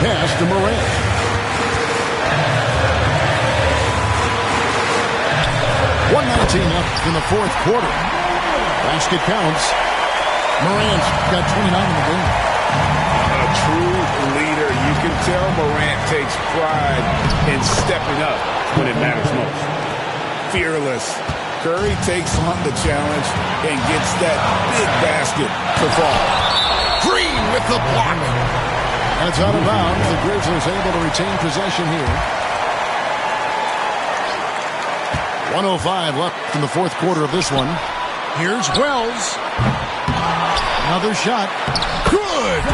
Pass to Morant. 2:17 left in the fourth quarter. Basket counts. Morant's got 29 in the game. A true leader. You can tell Morant takes pride in stepping up when it matters most. Fearless. Curry takes on the challenge and gets that big basket to fall. Green with the block. That's out of bounds. The Grizzlies able to retain possession here. 1:05 left in the fourth quarter of this one. Here's Wells. Another shot. Good.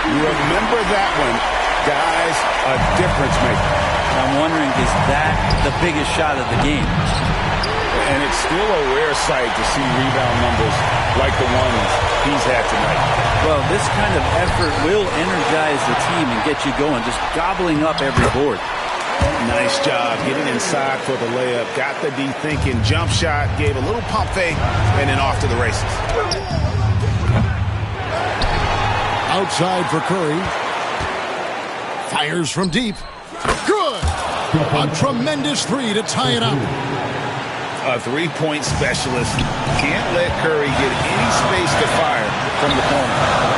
You remember that one. Guys, a difference maker. I'm wondering, is that the biggest shot of the game? And it's still a rare sight to see rebound numbers like the ones he's had tonight. Well, this kind of effort will energize the team and get you going, just gobbling up every board. Nice job getting inside for the layup. Got the D thinking. Jump shot. Gave a little pump fake. And then off to the races. Outside for Curry. Fires from deep. Good. A tremendous three to tie it up. A three-point specialist. Can't let Curry get any space to fire from the corner.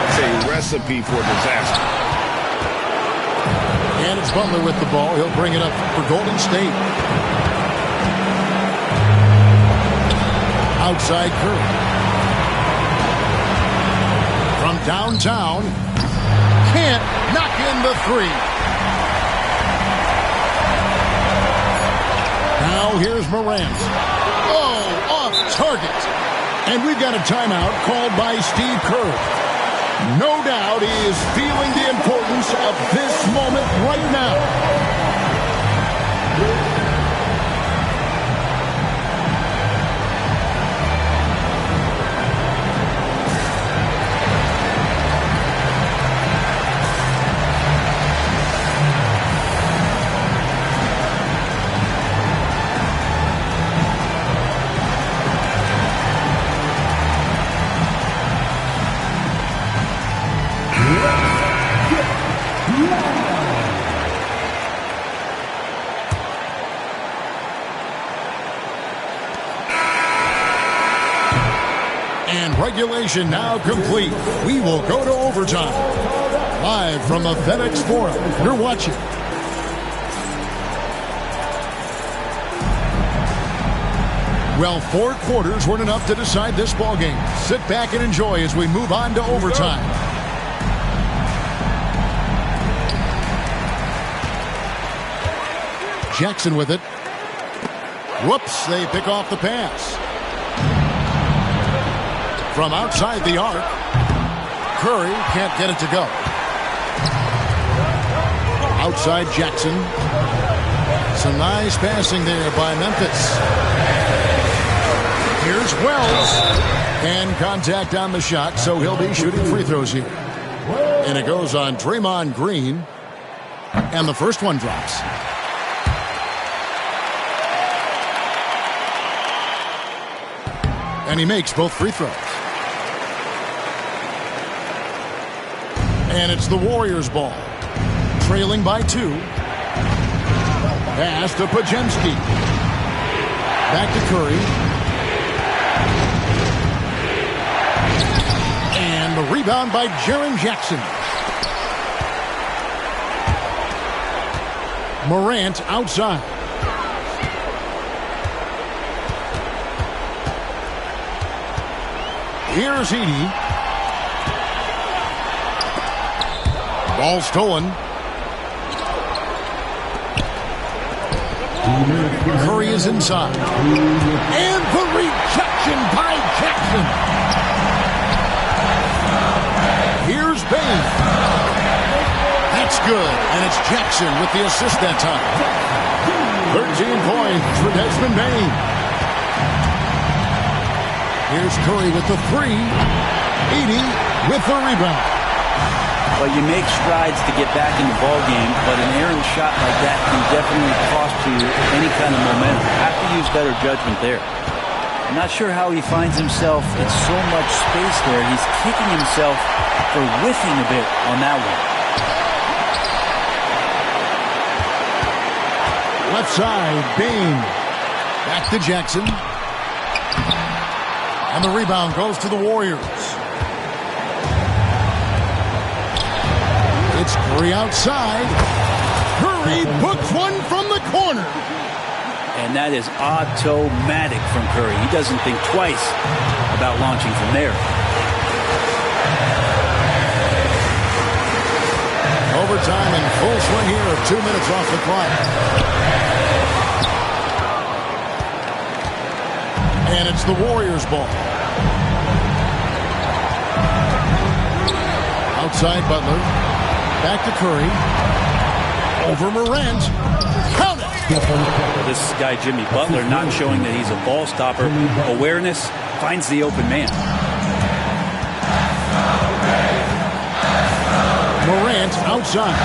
It's a recipe for disaster. And it's Butler with the ball. He'll bring it up for Golden State. Outside Curry. From downtown. Can't knock in the three. Now here's Morant. Oh, off target. And we've got a timeout called by Steve Kerr. No doubt he is feeling the importance of this moment right now. Regulation now complete. We will go to overtime. Live from the FedEx Forum. You're watching. Well, 4 quarters weren't enough to decide this ballgame. Sit back and enjoy as we move on to overtime. Jackson with it. Whoops, they pick off the pass. From outside the arc, Curry can't get it to go. Outside Jackson. Some nice passing there by Memphis. Here's Wells. And contact on the shot, so he'll be shooting free throws here. And it goes on Draymond Green. And the first one drops. And he makes both free throws. And it's the Warriors' ball. Trailing by 2. Pass to Podziemski. Back to Curry. And the rebound by Jaren Jackson. Morant outside. Here's Edey. Ball stolen. Curry is inside. And the rejection by Jackson. Here's Bane. That's good. And it's Jackson with the assist that time. 13 points for Desmond Bane. Here's Curry with the 3. Edey with the rebound. Well, you make strides to get back in the ball game, but an errant shot like that can definitely cost you any kind of momentum. You have to use better judgment there. I'm not sure how he finds himself in so much space there. He's kicking himself for whiffing a bit on that one. Left side, Bane. Back to Jackson. And the rebound goes to the Warriors. It's Curry outside. Curry books one from the corner. And that is automatic from Curry. He doesn't think twice about launching from there. Overtime in full swing here. 2 minutes off the clock. And it's the Warriors' ball. Outside Butler. Back to Curry. Over Morant. Count it! This guy, Jimmy Butler, not showing that he's a ball stopper. Awareness, finds the open man. Morant outside.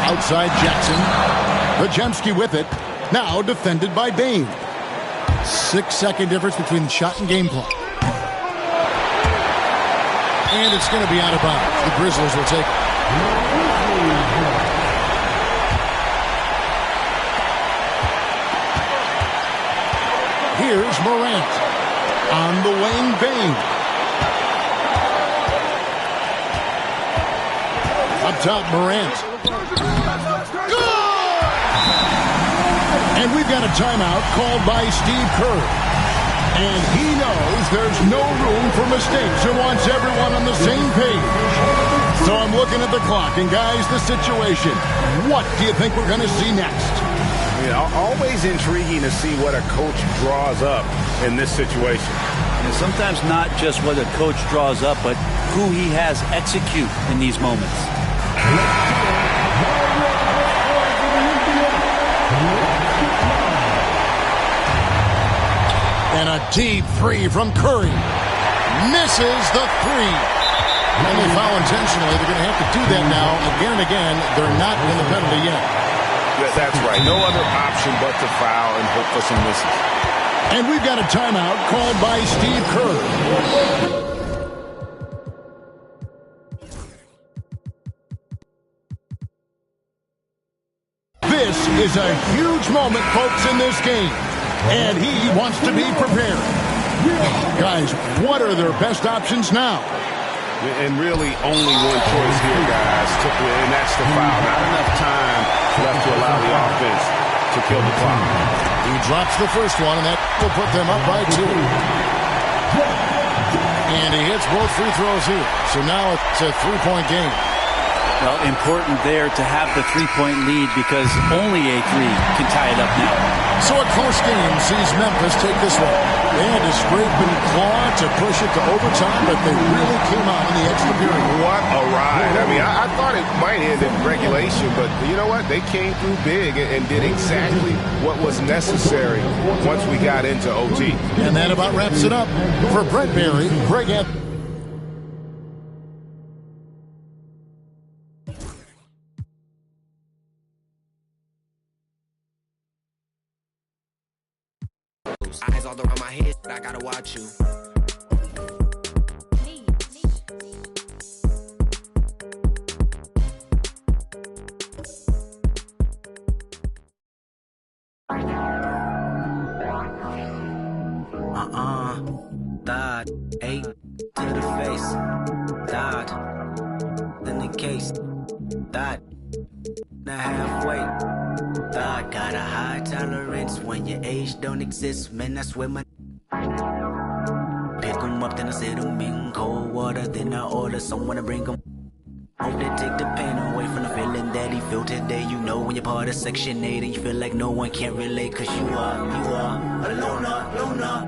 Outside Jackson. Podziemski with it. Now defended by Bane. 6-second difference between the shot and game clock. And it's going to be out of bounds. The Grizzlies will take it. Here's Morant. On the wing, Bane. Up top, Morant. Good! And we've got a timeout called by Steve Kerr. And he knows there's no room for mistakes and wants everyone on the same page. So I'm looking at the clock, and guys, the situation. What do you think we're going to see next? Yeah, always intriguing to see what a coach draws up in this situation. And sometimes not just what a coach draws up, but who he has execute in these moments. And a deep three from Curry. Misses the three. And they foul intentionally. They're going to have to do that now again and again. They're not in the penalty yet. That's right. No other option but to foul and hope for some misses. And we've got a timeout called by Steve Kerr. This is a huge moment, folks, in this game. And he wants to be prepared. Guys, what are their best options now? And really only one choice here, guys, and that's the foul. Not enough time left to allow the offense to kill the clock. He drops the first one, and that will put them up by 2. And he hits both free throws here. So now it's a 3-point game. Well, important there to have the 3-point lead because only a 3 can tie it up now. So a close game sees Memphis take this one. They had to scrape and claw to push it to overtime, but they really came out in the extra period. What a ride. I mean, I thought it might end in regulation, but you know what? They came through big and did exactly what was necessary once we got into OT. And that about wraps it up. For Brett Barry, Greg Anthony. Eyes all around my head, but I gotta watch you. Thought, 8 to the face. Thought, then the case. Thought, now halfway. Thought, got a high tolerance when your age don't exist. Man, I swear my pick 'em up, then I sit 'em in cold water. Then I order someone to bring 'em. Hope they take the pain away from the feeling that he felt today. You know when you're part of Section 8 and you feel like no one can relate. Cause you are a loner.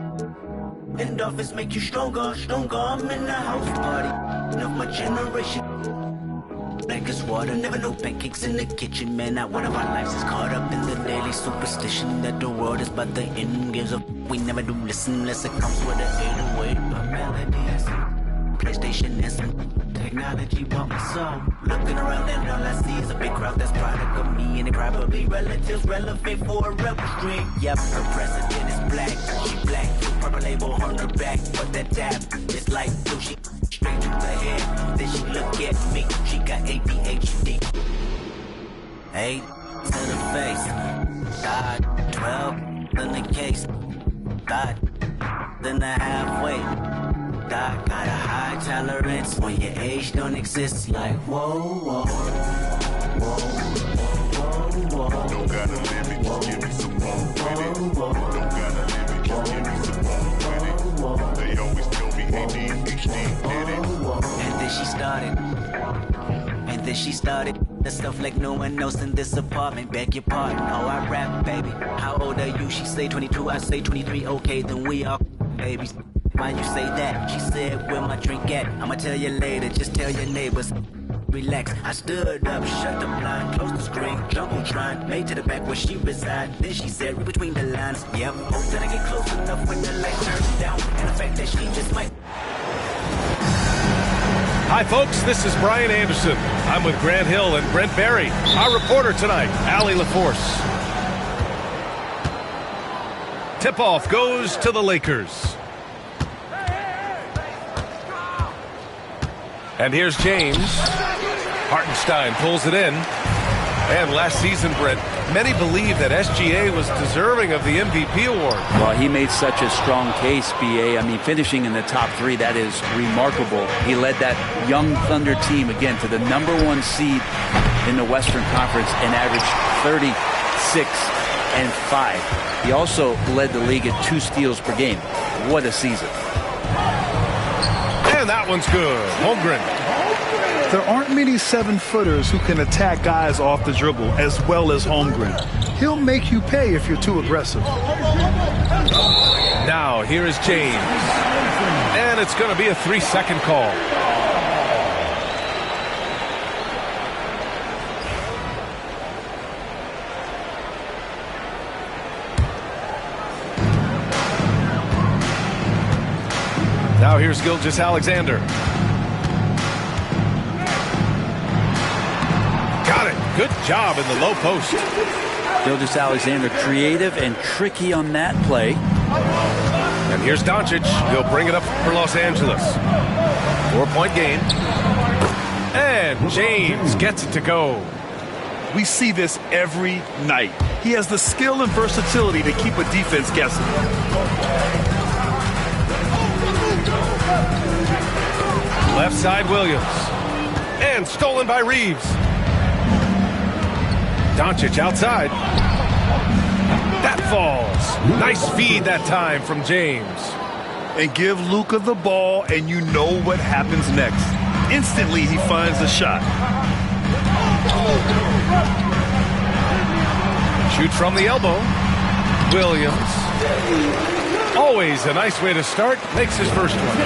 Endorphins make you stronger. I'm in the house party of my generation. Black as water, never no pancakes in the kitchen. Man, not one of our lives is caught up in the daily superstition that the world is but the end gives up. We never do listen unless it comes with an 808. But melodies, PlayStation and some technology bought my soul. Looking around and all I see is a big crowd that's product of me. And they probably relatives relevant for a rebel stream. Yep, her president is black. She black, purple label on her back. But that dab is like sushi. Straight to the head, then she look at me. She got ADHD. 8 to the face. Dot 12 in the case. Dot then the halfway. Dot got a high tolerance when your age don't exist. Like whoa, whoa, whoa, whoa, whoa. Don't got a limit, just give me some more with it. Don't got a limit, just give me some more with it. They always tell me ADHD did it. And then she started. The stuff like no one else in this apartment. Beg your pardon, oh I rap, baby. How old are you? She say 22, I say 23. Okay, then we are babies. Why you say that? She said, where my drink at? I'ma tell you later, just tell your neighbors. Relax, I stood up, shut the blind, closed the screen, Jumbotron, made to the back where she reside. Then she said, read between the lines. Yep, hope that I get close enough when the light turns down. And the fact that she just might. Hi, folks. This is Brian Anderson. I'm with Grant Hill and Brent Barry. Our reporter tonight, Allie LaForce. Tip-off goes to the Lakers. And here's James. Hartenstein pulls it in. And last season, Brent, many believe that SGA was deserving of the MVP award. Well, he made such a strong case, B.A. I mean, finishing in the top 3, that is remarkable. He led that young Thunder team, again, to the #1 seed in the Western Conference and averaged 36 and 5. He also led the league at 2 steals per game. What a season. And that one's good. Holmgren. There aren't many 7-footers who can attack guys off the dribble as well as Holmgren. He'll make you pay if you're too aggressive. Now, here is James. And it's going to be a 3-second call. Now here's Gilgeous-Alexander. Got it. Good job in the low post. Gilgeous-Alexander creative and tricky on that play. And here's Doncic. He'll bring it up for Los Angeles. 4-point game. And James gets it to go. We see this every night. He has the skill and versatility to keep a defense guessing. Left side, Williams. And stolen by Reeves. Doncic outside. That falls. Nice feed that time from James. And give Luka the ball, and you know what happens next. Instantly, he finds a shot. Shoot from the elbow. Williams. Always a nice way to start. Makes his first one.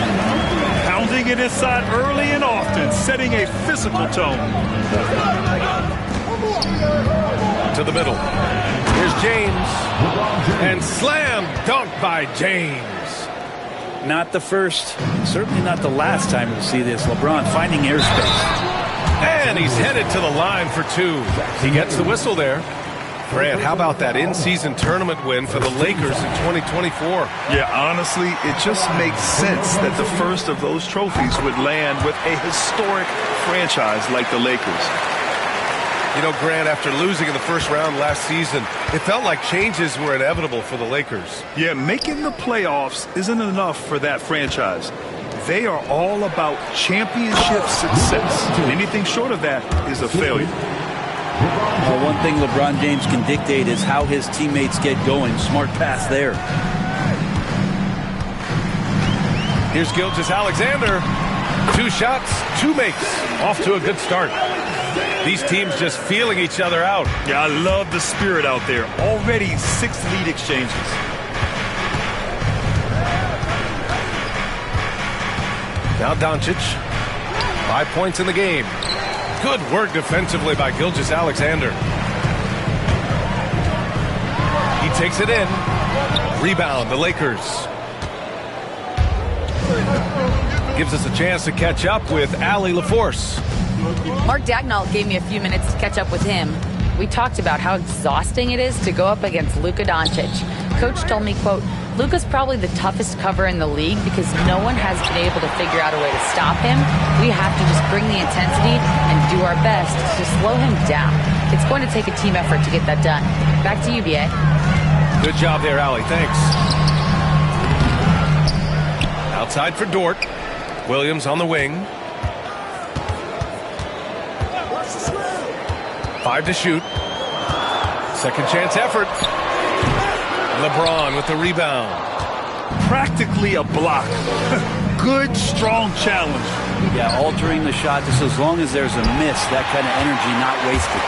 Pounding it inside early and often, setting a physical tone. To the middle. Here's James. And slam dunk by James. Not the first, certainly not the last time we'll see this. LeBron finding airspace. And he's headed to the line for 2. He gets the whistle there. Grant, how about that in-season tournament win for the Lakers in 2024? Yeah, honestly, it just makes sense that the first of those trophies would land with a historic franchise like the Lakers. You know, Grant, after losing in the first round last season, it felt like changes were inevitable for the Lakers. Yeah, making the playoffs isn't enough for that franchise. They are all about championship success. Anything short of that is a failure. One thing LeBron James can dictate is how his teammates get going. Smart pass there. Here's Gilgeous-Alexander. 2 shots, 2 makes. Off to a good start. These teams just feeling each other out. Yeah, I love the spirit out there. Already 6 lead exchanges. Now Doncic. 5 points in the game. Good work defensively by Gilgeous-Alexander. He takes it in. Rebound, the Lakers. Gives us a chance to catch up with Allie LaForce. Mark Dagnall gave me a few minutes to catch up with him. We talked about how exhausting it is to go up against Luka Doncic. Coach told me, quote, Luka's probably the toughest cover in the league because no one has been able to figure out a way to stop him. We have to just bring the intensity and do our best to slow him down. It's going to take a team effort to get that done. Back to you, B.A. Good job there, Allie. Thanks. Outside for Dort. Williams on the wing. 5 to shoot. Second chance effort. LeBron with the rebound. Practically a block. Good, strong challenge. Yeah, altering the shot just as long as there's a miss, that kind of energy not wasted.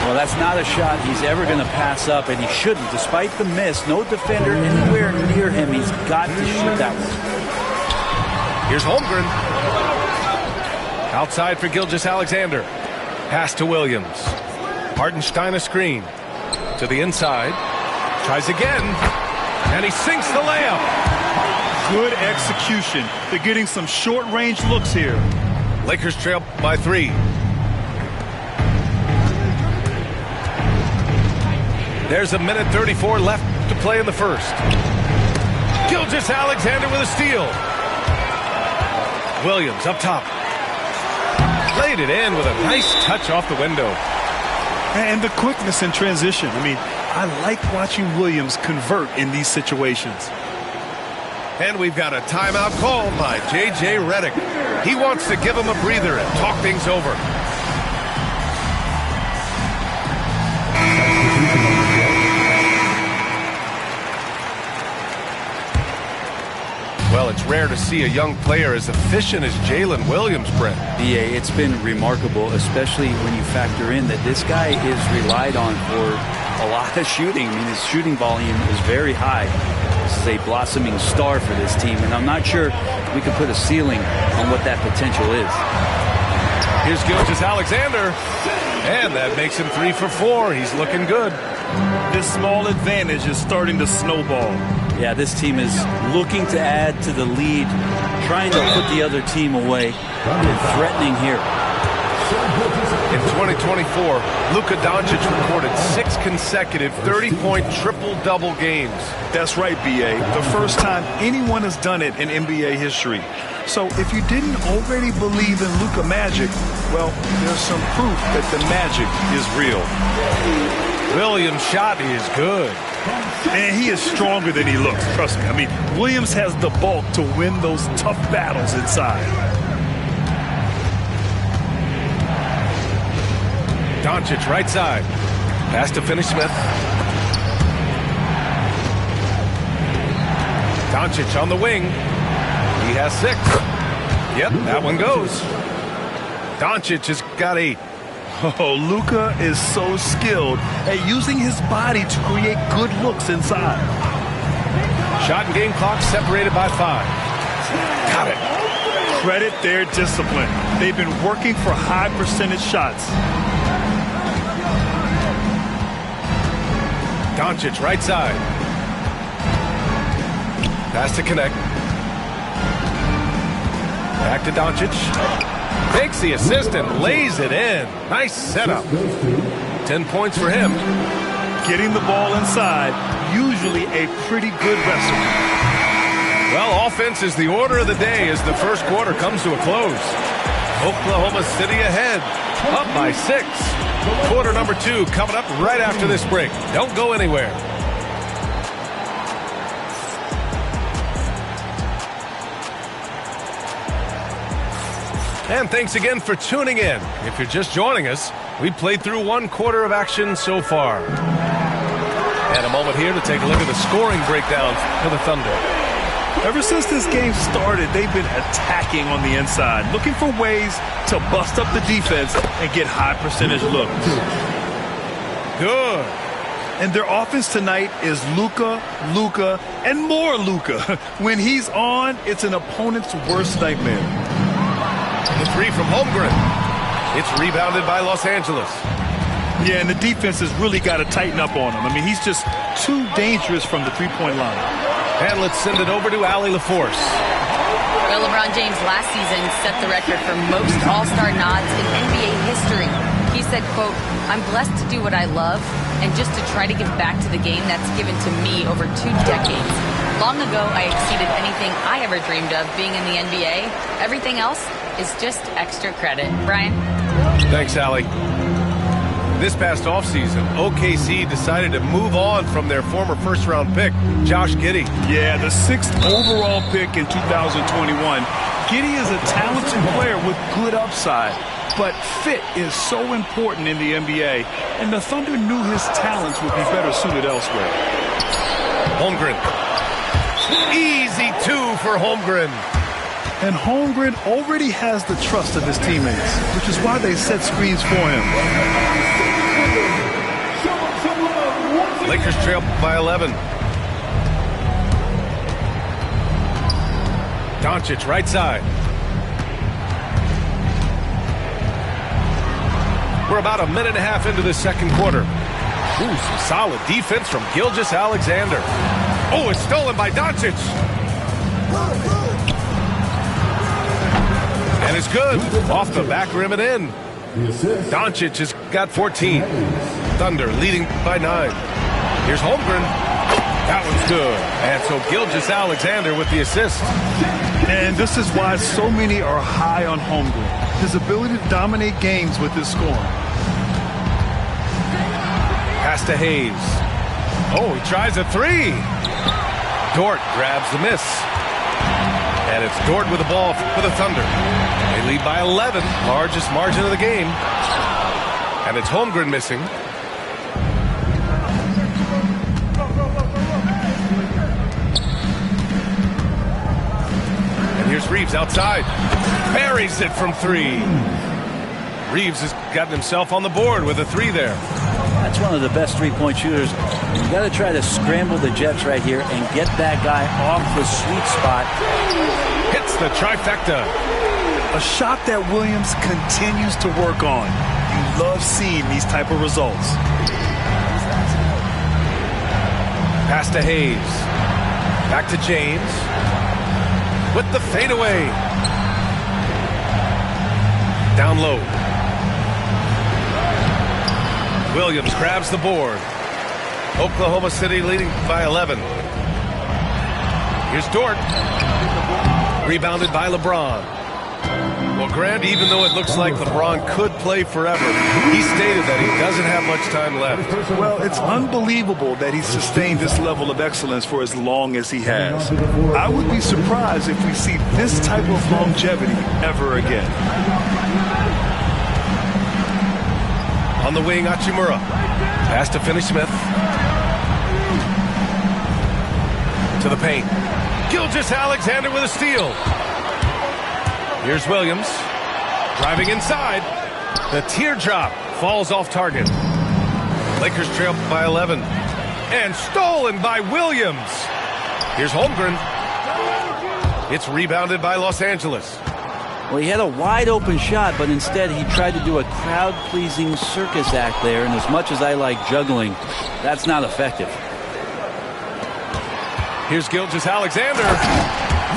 Well, that's not a shot he's ever going to pass up, and he shouldn't. Despite the miss, no defender anywhere near him. He's got to shoot that one. Here's Holmgren. Outside for Gilgeous-Alexander. Pass to Williams. Hartenstein a screen. To the inside. Tries again. And he sinks the layup. Good execution. They're getting some short-range looks here. Lakers trail by 3. There's a minute 34 left to play in the first. Gilgeous-Alexander with a steal. Williams up top. Laid it in with a nice touch off the window. And the quickness in transition. I mean, I like watching Williams convert in these situations. And we've got a timeout called by J.J. Redick. He wants to give him a breather and talk things over. Well, it's rare to see a young player as efficient as Jalen Williams, Brent. B.A., it's been remarkable, especially when you factor in that this guy is relied on for a lot of shooting. I mean, his shooting volume is very high. This is a blossoming star for this team, and I'm not sure we can put a ceiling on what that potential is. Here's Gilgeous-Alexander, and that makes him 3 for 4. He's looking good. This small advantage is starting to snowball. Yeah, this team is looking to add to the lead, trying to put the other team away. They're threatening here. In 2024, Luka Doncic recorded 6 consecutive 30-point triple-double games. That's right, B.A. The first time anyone has done it in NBA history. So if you didn't already believe in Luka magic, well, there's some proof that the magic is real. Williams' shot is good. And he is stronger than he looks, trust me. I mean, Williams has the bulk to win those tough battles inside. Doncic right side. Pass to Finney-Smith. Doncic on the wing. He has 6. Yep, that one goes. Doncic has got 8. Oh, Luka is so skilled at using his body to create good looks inside. Shot and game clock separated by 5. Got it. Credit their discipline. They've been working for high percentage shots. Doncic right side. Pass to connect. Back to Doncic. Takes the assist and lays it in. Nice setup. 10 points for him. Getting the ball inside, usually a pretty good recipe. Well, offense is the order of the day as the first quarter comes to a close. Oklahoma City ahead, up by 6. Quarter number 2 coming up right after this break. Don't go anywhere. And thanks again for tuning in. If you're just joining us, we played through 1 quarter of action so far. And a moment here to take a look at the scoring breakdown for the Thunder. Ever since this game started, they've been attacking on the inside, looking for ways to bust up the defense and get high percentage looks. Good. And their offense tonight is Luka, Luka, and more Luka. When he's on, it's an opponent's worst nightmare. The 3 from Holmgren. It's rebounded by Los Angeles. Yeah, and the defense has really got to tighten up on him. I mean, he's just too dangerous from the three-point line. And let's send it over to Allie LaForce. Well, LeBron James last season set the record for most all-star nods in NBA history. He said, quote, "I'm blessed to do what I love and just to try to give back to the game that's given to me over 2 decades. Long ago, I exceeded anything I ever dreamed of being in the NBA. Everything else is just extra credit." Brian? Thanks, Allie. This past offseason, OKC decided to move on from their former first-round pick, Josh Giddey. Yeah, the 6th overall pick in 2021. Giddey is a talented player with good upside, but fit is so important in the NBA, and the Thunder knew his talents would be better suited elsewhere. Holmgren. Easy 2 for Holmgren. And Holmgren already has the trust of his teammates, which is why they set screens for him. Lakers trail by 11. Doncic right side. We're about a minute and a half into the second quarter. Ooh, some solid defense from Gilgeous-Alexander. Oh, it's stolen by Doncic. And it's good. Off the back rim and in. Doncic has got 14. Thunder leading by 9. Here's Holmgren. That one's good. And so Gilgeous-Alexander with the assist. And this is why so many are high on Holmgren. His ability to dominate games with his scoring. Pass to Hayes. Oh, he tries a 3. Dort grabs the miss. And it's Dort with the ball for the Thunder. They lead by 11, largest margin of the game. And it's Holmgren missing. And here's Reeves outside. Buries it from 3. Reeves has gotten himself on the board with a 3 there. That's one of the best three-point shooters. You got to try to scramble the Jets right here and get that guy off the sweet spot. Hits the trifecta. A shot that Williams continues to work on. You love seeing these type of results. Pass to Hayes. Back to James. With the fadeaway. Down low. Williams grabs the board. Oklahoma City leading by 11. Here's Dort. Rebounded by LeBron. Well, Grant, even though it looks like LeBron could play forever, he stated that he doesn't have much time left. Well, it's unbelievable that he's sustained this level of excellence for as long as he has. I would be surprised if we see this type of longevity ever again. On the wing, Hachimura. Pass to Finney-Smith. To the paint. Gilgeous-Alexander with a steal. Here's Williams. Driving inside. The teardrop falls off target. Lakers trail by 11. And stolen by Williams. Here's Holmgren. It's rebounded by Los Angeles. Well, he had a wide-open shot, but instead he tried to do a crowd-pleasing circus act there, and as much as I like juggling, that's not effective. Here's Gilgeous-Alexander.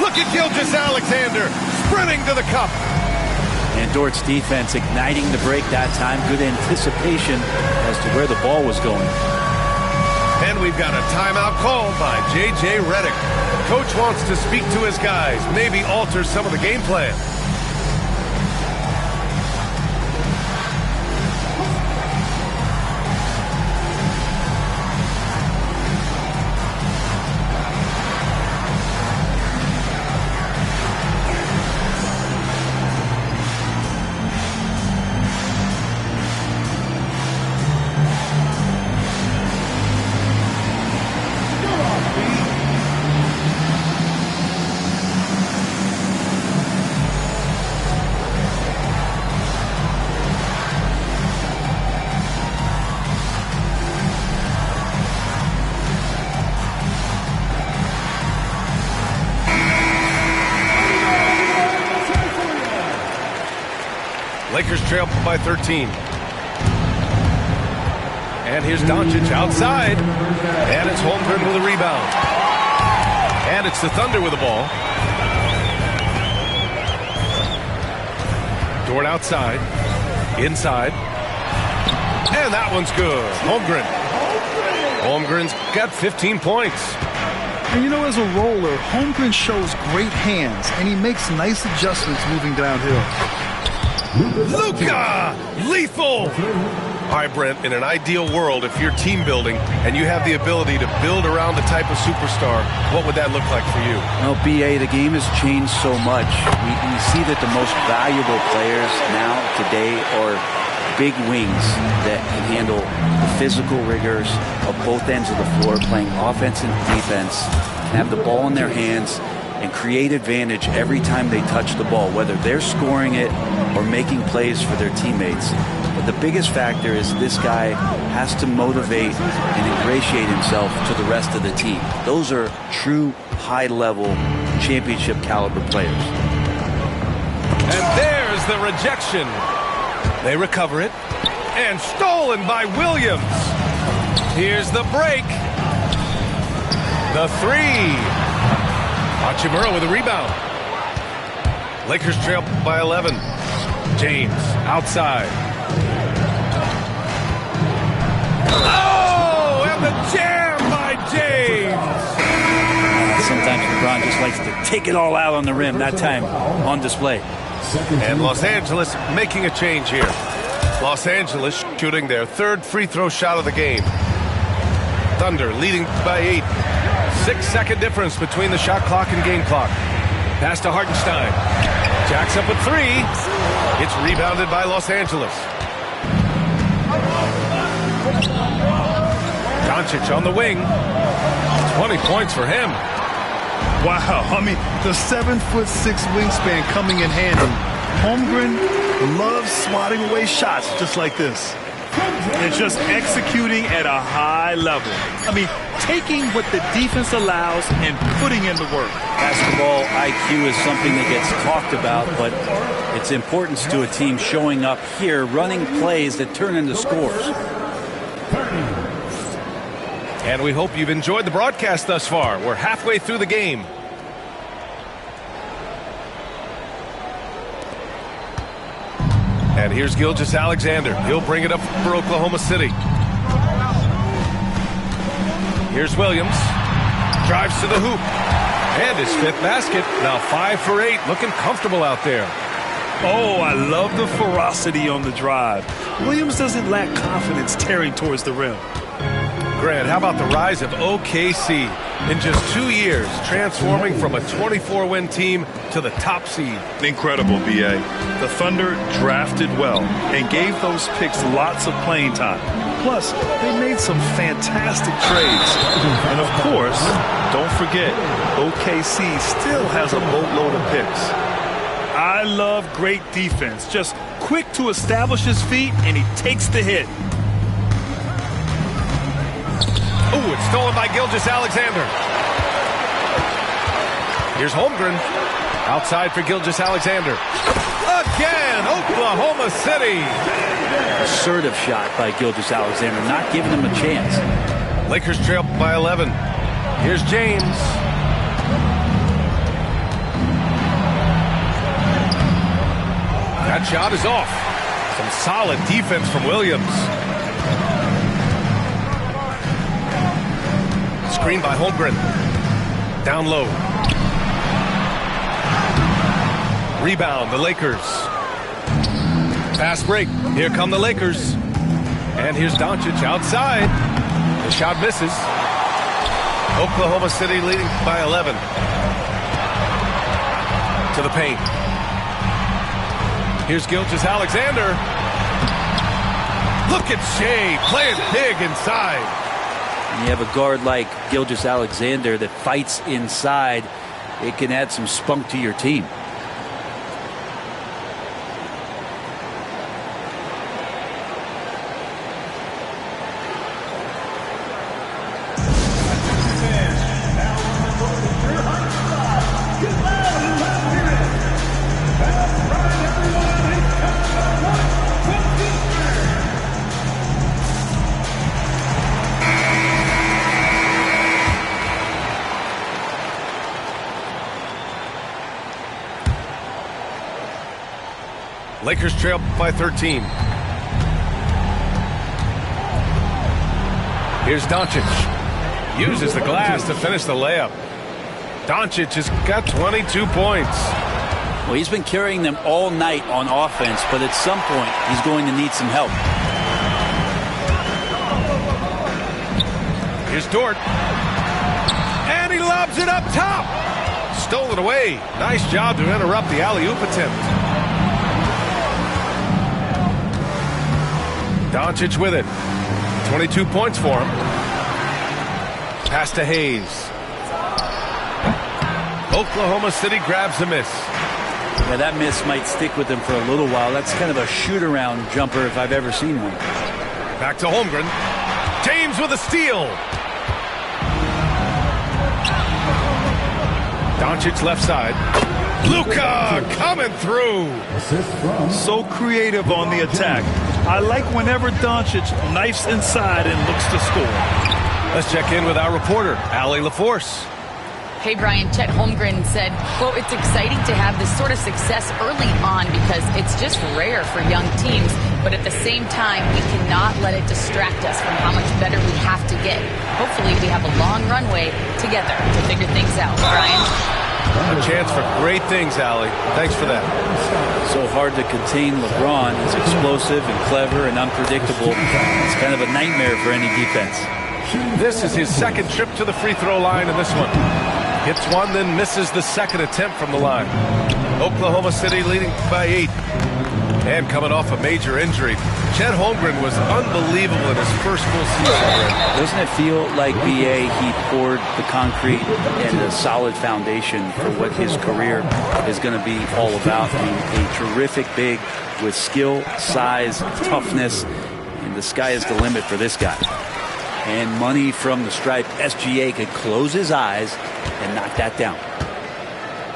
Look at Gilgeous-Alexander sprinting to the cup. And Dort's defense igniting the break that time. Good anticipation as to where the ball was going. And we've got a timeout called by J.J. Redick. Coach wants to speak to his guys, maybe alter some of the game plan. Lakers trail by 13. And here's Doncic outside. And it's Holmgren with a rebound. And it's the Thunder with the ball. Dort outside. Inside. And that one's good. Holmgren. Holmgren's got 15 points. And you know, as a roller, Holmgren shows great hands, and he makes nice adjustments moving downhill. Luka! Lethal! All right, Brent, in an ideal world, if you're team building and you have the ability to build around the type of superstar, what would that look like for you? Well, B.A., the game has changed so much. We see that the most valuable players now, today, are big wings that can handle the physical rigors of both ends of the floor, playing offense and defense, can have the ball in their hands, and create advantage every time they touch the ball, whether they're scoring it or making plays for their teammates. But the biggest factor is this guy has to motivate and ingratiate himself to the rest of the team. Those are true high-level championship caliber players. And there's the rejection. They recover it. And stolen by Williams. Here's the break. The three. Hachimura with a rebound. Lakers trail by 11. James outside. Oh, and the jam by James. Sometimes LeBron just likes to take it all out on the rim. That time on display. And Los Angeles making a change here. Los Angeles shooting their third free throw shot of the game. Thunder leading by 8. 6-second difference between the shot clock and game clock. Pass to Hartenstein. Jacks up with 3. It's rebounded by Los Angeles. Doncic on the wing. 20 points for him. Wow, I mean, the 7'6" wingspan coming in handy. Holmgren loves swatting away shots just like this. And just executing at a high level. I mean, taking what the defense allows and putting in the work. Basketball IQ is something that gets talked about, but its importance to a team showing up here, running plays that turn into scores. And we hope you've enjoyed the broadcast thus far. We're halfway through the game. And here's Gilgeous-Alexander. He'll bring it up for Oklahoma City. Here's Williams. Drives to the hoop. And his 5th basket. Now 5 for 8. Looking comfortable out there. Oh, I love the ferocity on the drive. Williams doesn't lack confidence tearing towards the rim. Grant, how about the rise of OKC? In just 2 years, transforming from a 24-win team to the top seed. Incredible, B.A. The Thunder drafted well and gave those picks lots of playing time. Plus, they made some fantastic trades. And of course, don't forget, OKC still has a boatload of picks. I love great defense. Just quick to establish his feet, and he takes the hit. Ooh, it's stolen by Gilgeous-Alexander. Here's Holmgren. Outside for Gilgeous-Alexander. Again, Oklahoma City. Assertive shot by Gilgeous-Alexander, not giving him a chance. Lakers trail by 11. Here's James. That shot is off. Some solid defense from Williams. Screen by Holmgren. Down low. Rebound, the Lakers. Fast break. Here come the Lakers. And here's Doncic outside. The shot misses. Oklahoma City leading by 11. To the paint. Here's Gilgeous-Alexander. Look at Shea playing big inside. And you have a guard like Gilgeous-Alexander that fights inside, it can add some spunk to your team. Lakers trail by 13. Here's Doncic. Uses the glass to finish the layup. Doncic has got 22 points. Well, he's been carrying them all night on offense, but at some point, he's going to need some help. Here's Dort. And he lobs it up top. Stolen away. Nice job to interrupt the alley-oop attempt. Doncic with it. 22 points for him. Pass to Hayes. Oklahoma City grabs the miss. Yeah, that miss might stick with him for a little while. That's kind of a shoot-around jumper if I've ever seen one. Back to Holmgren. James with a steal. Doncic left side. Luka coming through. So creative on the attack. I like whenever Doncic knifes inside and looks to score. Let's check in with our reporter, Allie LaForce. Hey, Brian, Chet Holmgren said, quote, it's exciting to have this sort of success early on because it's just rare for young teams. But at the same time, we cannot let it distract us from how much better we have to get. Hopefully, we have a long runway together to figure things out. Brian? A chance for great things, Allie. Thanks for that. So hard to contain LeBron. He's explosive and clever and unpredictable. It's kind of a nightmare for any defense. This is his second trip to the free throw line in this one. Hits one, then misses the second attempt from the line. Oklahoma City leading by 8. And coming off a major injury, Chet Holmgren was unbelievable in his first full season. Doesn't it feel like, B.A., he poured the concrete and a solid foundation for what his career is going to be all about? I mean, a terrific big with skill, size, toughness, and the sky is the limit for this guy. And money from the stripe. SGA could close his eyes and knock that down.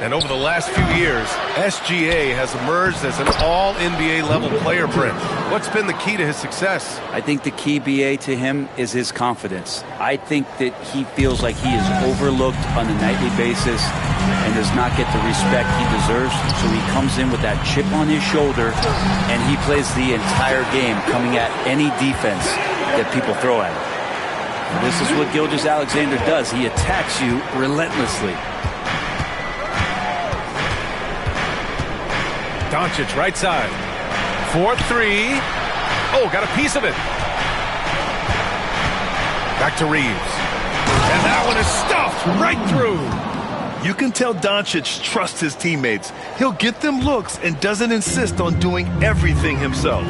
And over the last few years, SGA has emerged as an all-NBA level player, Brent. What's been the key to his success? I think the key, BA, to him is his confidence. I think that he feels like he is overlooked on a nightly basis and does not get the respect he deserves. So he comes in with that chip on his shoulder and he plays the entire game coming at any defense that people throw at him. And this is what Gilgeous-Alexander does. He attacks you relentlessly. Doncic, right side. 4-3. Oh, got a piece of it. Back to Reeves. And that one is stuffed right through. You can tell Doncic trusts his teammates. He'll get them looks and doesn't insist on doing everything himself.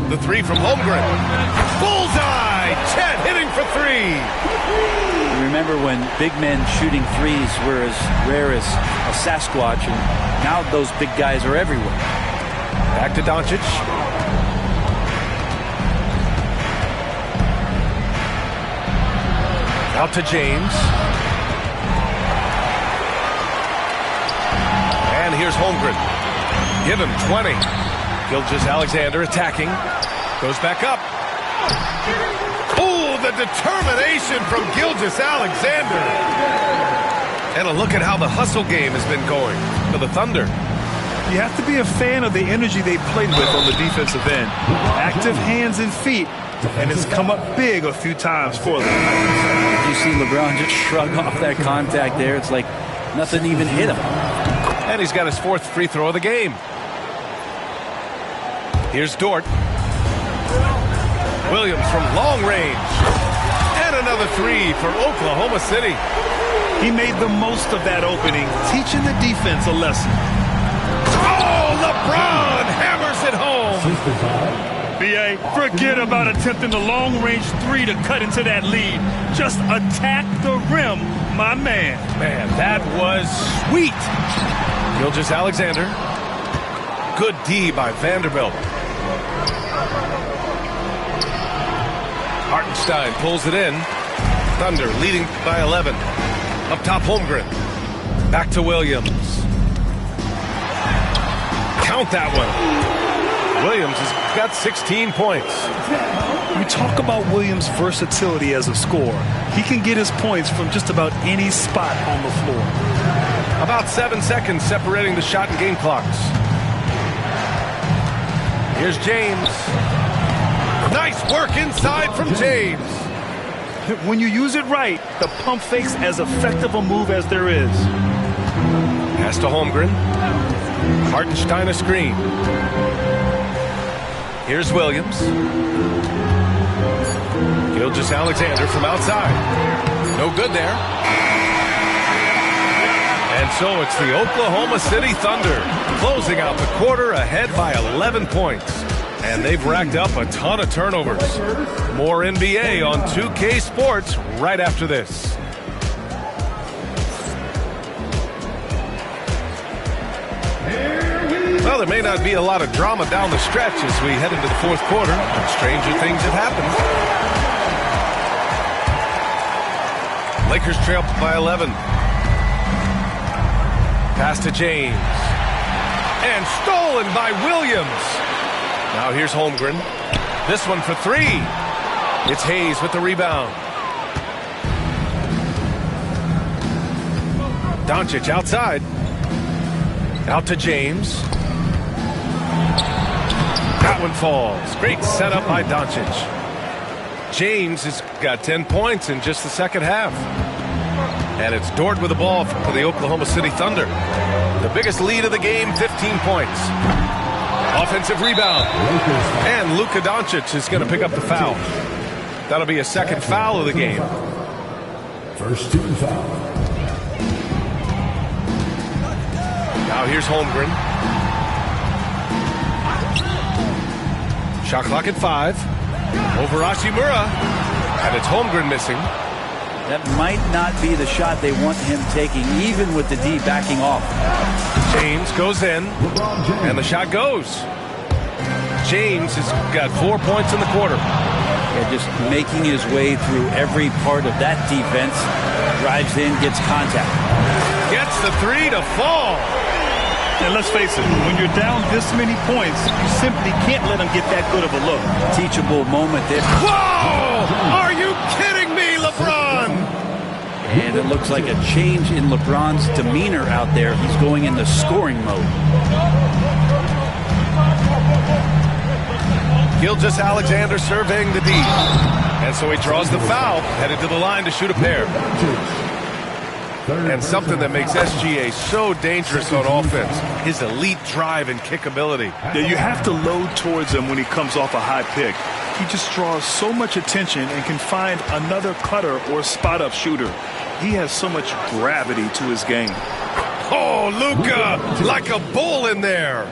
The three from Holmgren. Bullseye! Chet hitting for 3. Remember when big men shooting threes were as rare as a Sasquatch, and now those big guys are everywhere. Back to Doncic. Out to James. And here's Holmgren. Give him 20. Gilgeous-Alexander attacking. Goes back up. Oh, the determination from Gilgeous-Alexander. And a look at how the hustle game has been going for the Thunder. You have to be a fan of the energy they played with on the defensive end. Active hands and feet, and it's come up big a few times for them. You see LeBron just shrug off that contact there. It's like nothing even hit him. And he's got his 4th free throw of the game. Here's Dort. Williams from long range. And another 3 for Oklahoma City. He made the most of that opening, teaching the defense a lesson. Oh, LeBron hammers it home. B.A., forget about attempting the long-range 3 to cut into that lead. Just attack the rim, my man. Man, that was sweet. Gilgeous-Alexander. Good D by Vanderbilt. Hartenstein pulls it in. Thunder leading by 11. Up top, Holmgren. Back to Williams. Count that one. Williams has got 16 points. We talk about Williams' versatility as a scorer. He can get his points from just about any spot on the floor. About 7 seconds separating the shot and game clocks. Here's James. Nice work inside from James. When you use it right, the pump fake's as effective a move as there is. Pass to Holmgren. Hartenstein a screen. Here's Williams. Gilgeous-Alexander from outside. No good there. And so it's the Oklahoma City Thunder closing out the quarter ahead by 11 points. And they've racked up a ton of turnovers. More NBA on 2K Sports right after this. Well, there may not be a lot of drama down the stretch as we head into the fourth quarter, but stranger things have happened. Lakers trail by 11. Pass to James. And stolen by Williams. Now here's Holmgren. This one for three. It's Hayes with the rebound. Doncic outside. Out to James. That one falls. Great setup by Doncic. James has got 10 points in just the second half. And it's Dort with the ball for the Oklahoma City Thunder. The biggest lead of the game, 15 points. Offensive rebound. And Luka Doncic is going to pick up the foul. That'll be a second foul of the game. First team foul. Now here's Holmgren. Shot clock at 5. Over Hachimura. And it's Holmgren missing. That might not be the shot they want him taking, even with the D backing off. James goes in, and the shot goes. James has got 4 points in the quarter. Yeah, just making his way through every part of that defense. Drives in, gets contact. Gets the three to fall. And let's face it, when you're down this many points, you simply can't let him get that good of a look. Teachable moment there. Whoa! Are you kidding me, LeBron? And it looks like a change in LeBron's demeanor out there. He's going into scoring mode. Gilgeous-Alexander surveying the D. And so he draws the foul, headed to the line to shoot a pair. And something that makes SGA so dangerous on offense, his elite drive and kickability. Yeah, you have to load towards him when he comes off a high pick. He just draws so much attention and can find another cutter or spot-up shooter. He has so much gravity to his game. Oh, Luka, like a bull in there.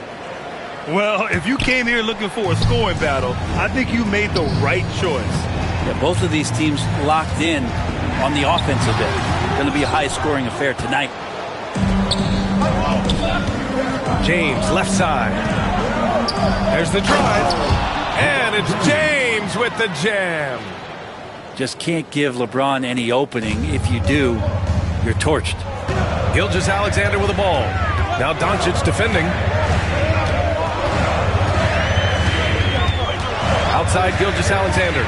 Well, if you came here looking for a scoring battle, I think you made the right choice. Yeah, both of these teams locked in on the offensive end. Going to be a high-scoring affair tonight. James, left side. There's the drive. And it's James with the jam. Just can't give LeBron any opening. If you do, you're torched. Gilgeous-Alexander with the ball. Now Doncic defending. Outside Gilgeous-Alexander.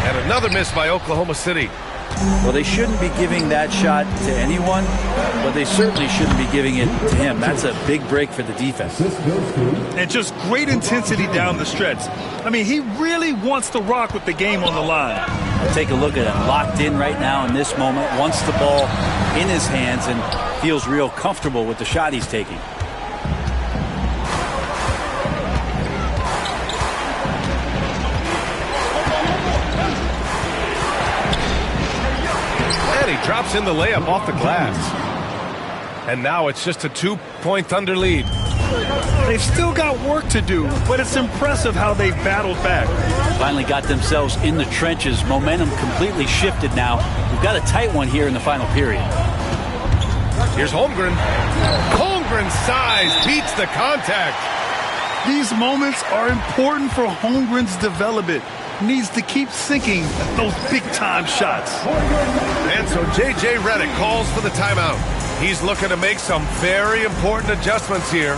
And another miss by Oklahoma City. Well, they shouldn't be giving that shot to anyone, but they certainly shouldn't be giving it to him. That's a big break for the defense. And just great intensity down the stretch. I mean, he really wants to rock with the game on the line. Take a look at him, locked in right now in this moment, wants the ball in his hands and feels real comfortable with the shot he's taking. Drops in the layup off the glass. And now it's just a 2-point Thunder lead. They've still got work to do, but it's impressive how they've battled back. Finally got themselves in the trenches. Momentum completely shifted now. We've got a tight one here in the final period. Here's Holmgren. Holmgren's size beats the contact. These moments are important for Holmgren's development. Needs to keep sinking those big-time shots. And so J.J. Redick calls for the timeout. He's looking to make some very important adjustments here.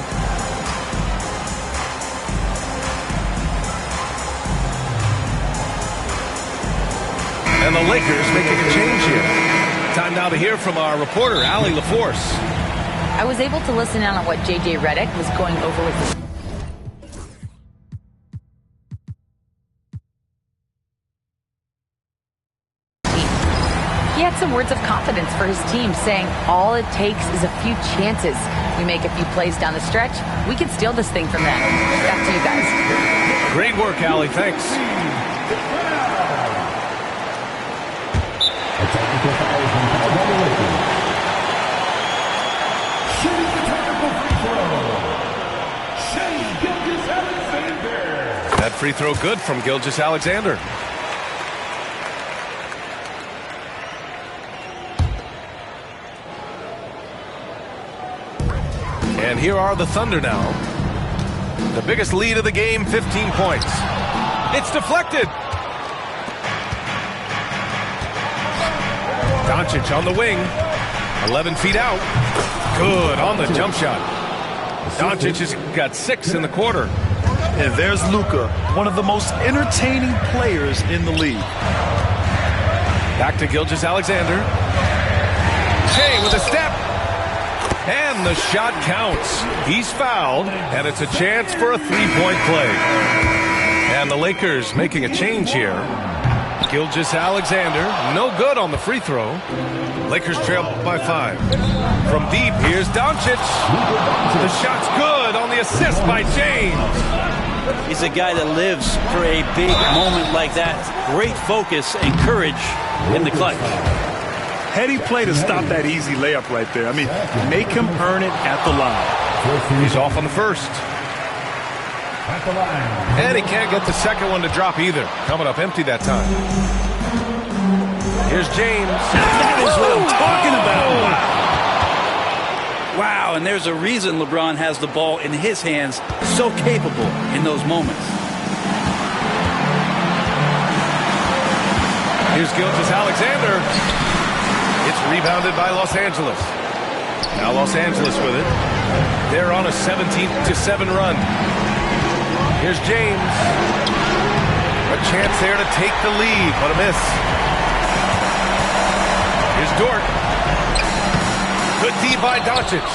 And the Lakers making a change here. Time now to hear from our reporter, Allie LaForce. I was able to listen in on what J.J. Redick was going over with his some words of confidence for his team, saying all it takes is a few chances. We make a few plays down the stretch, we can steal this thing from them. Back to you guys. Great work, Allie. Thanks. That free throw good from Gilgeous-Alexander. And here are the Thunder now. The biggest lead of the game, 15 points. It's deflected. Doncic on the wing. 11 feet out. Good on the jump shot. Doncic has got 6 in the quarter. And there's Luka, one of the most entertaining players in the league. Back to Gilgeous-Alexander. Shea with a step. And the shot counts. He's fouled, and it's a chance for a three-point play. And the Lakers making a change here. Gilgeous-Alexander, no good on the free throw. Lakers trail by 5. From deep, here's Doncic. The shot's good on the assist by James. He's a guy that lives for a big moment like that. Great focus and courage in the clutch. Heady play to stop that easy layup right there. I mean, make him earn it at the line. He's off on the first. And he can't get the second one to drop either. Coming up empty that time. Here's James. That is what I'm talking about. Wow, and there's a reason LeBron has the ball in his hands, so capable in those moments. Here's Gilgeous-Alexander. It's rebounded by Los Angeles. Now Los Angeles with it. They're on a 17-7 run. Here's James. A chance there to take the lead, but a miss. Here's Dort. Good D by Doncic.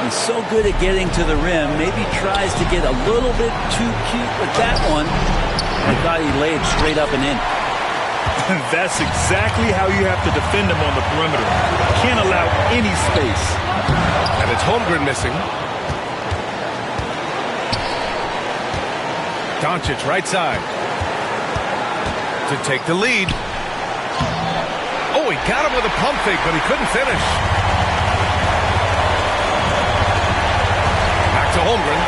He's so good at getting to the rim. Maybe tries to get a little bit too cute with that one. I thought he laid straight up and in. That's exactly how you have to defend him on the perimeter. Can't allow any space. And it's Holmgren missing. Doncic right side to take the lead. Oh, he got him with a pump fake, but he couldn't finish. Back to Holmgren.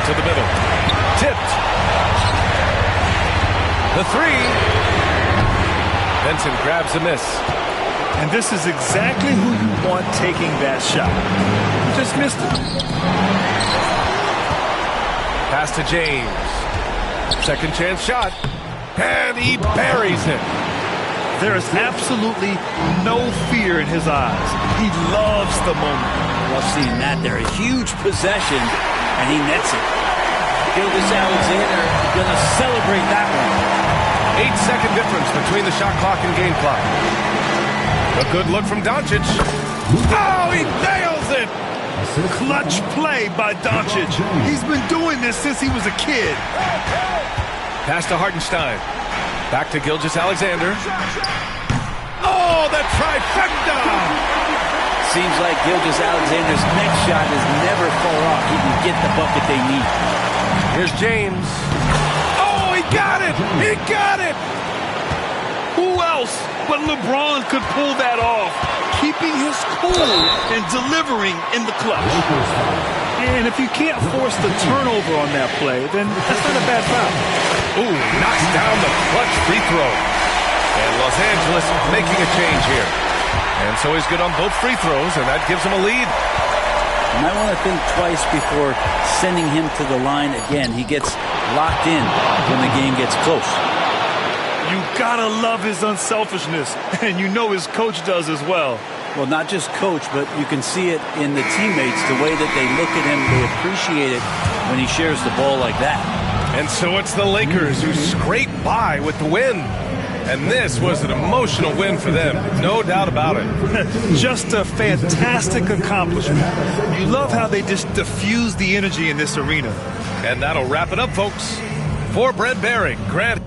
To the middle. Tipped. The three. Benson grabs a miss. And this is exactly who you want taking that shot. Just missed it. Pass to James. Second chance shot. And he buries it. There is absolutely no fear in his eyes. He loves the moment. Love seeing that there. A huge possession, and he nets it. Gilgeous-Alexander going to celebrate that one. 8-second difference between the shot clock and game clock. A good look from Doncic. Oh, he nails it! Clutch play by Doncic. He's been doing this since he was a kid. Pass to Hartenstein. Back to Gilgeous-Alexander. Oh, the trifecta! Seems like Gilgeous-Alexander's next shot is never far off. He can get the bucket they need. Here's James. Oh, he got it! He got it! Who else but LeBron could pull that off? Keeping his cool and delivering in the clutch. And if you can't force the turnover on that play, then that's not a bad foul. Ooh, knocks down the clutch free throw. And Los Angeles making a change here. And so he's good on both free throws, and that gives him a lead. You might want to think twice before sending him to the line again. He gets locked in when the game gets close. You gotta love his unselfishness, and you know his coach does as well. Well, not just coach, but you can see it in the teammates, the way that they look at him. They appreciate it when he shares the ball like that. And so it's the Lakers who scrape by with the win. And this was an emotional win for them, no doubt about it. Just a fantastic accomplishment. You love how they just diffuse the energy in this arena. And that'll wrap it up, folks. For Brent Barry, Grant.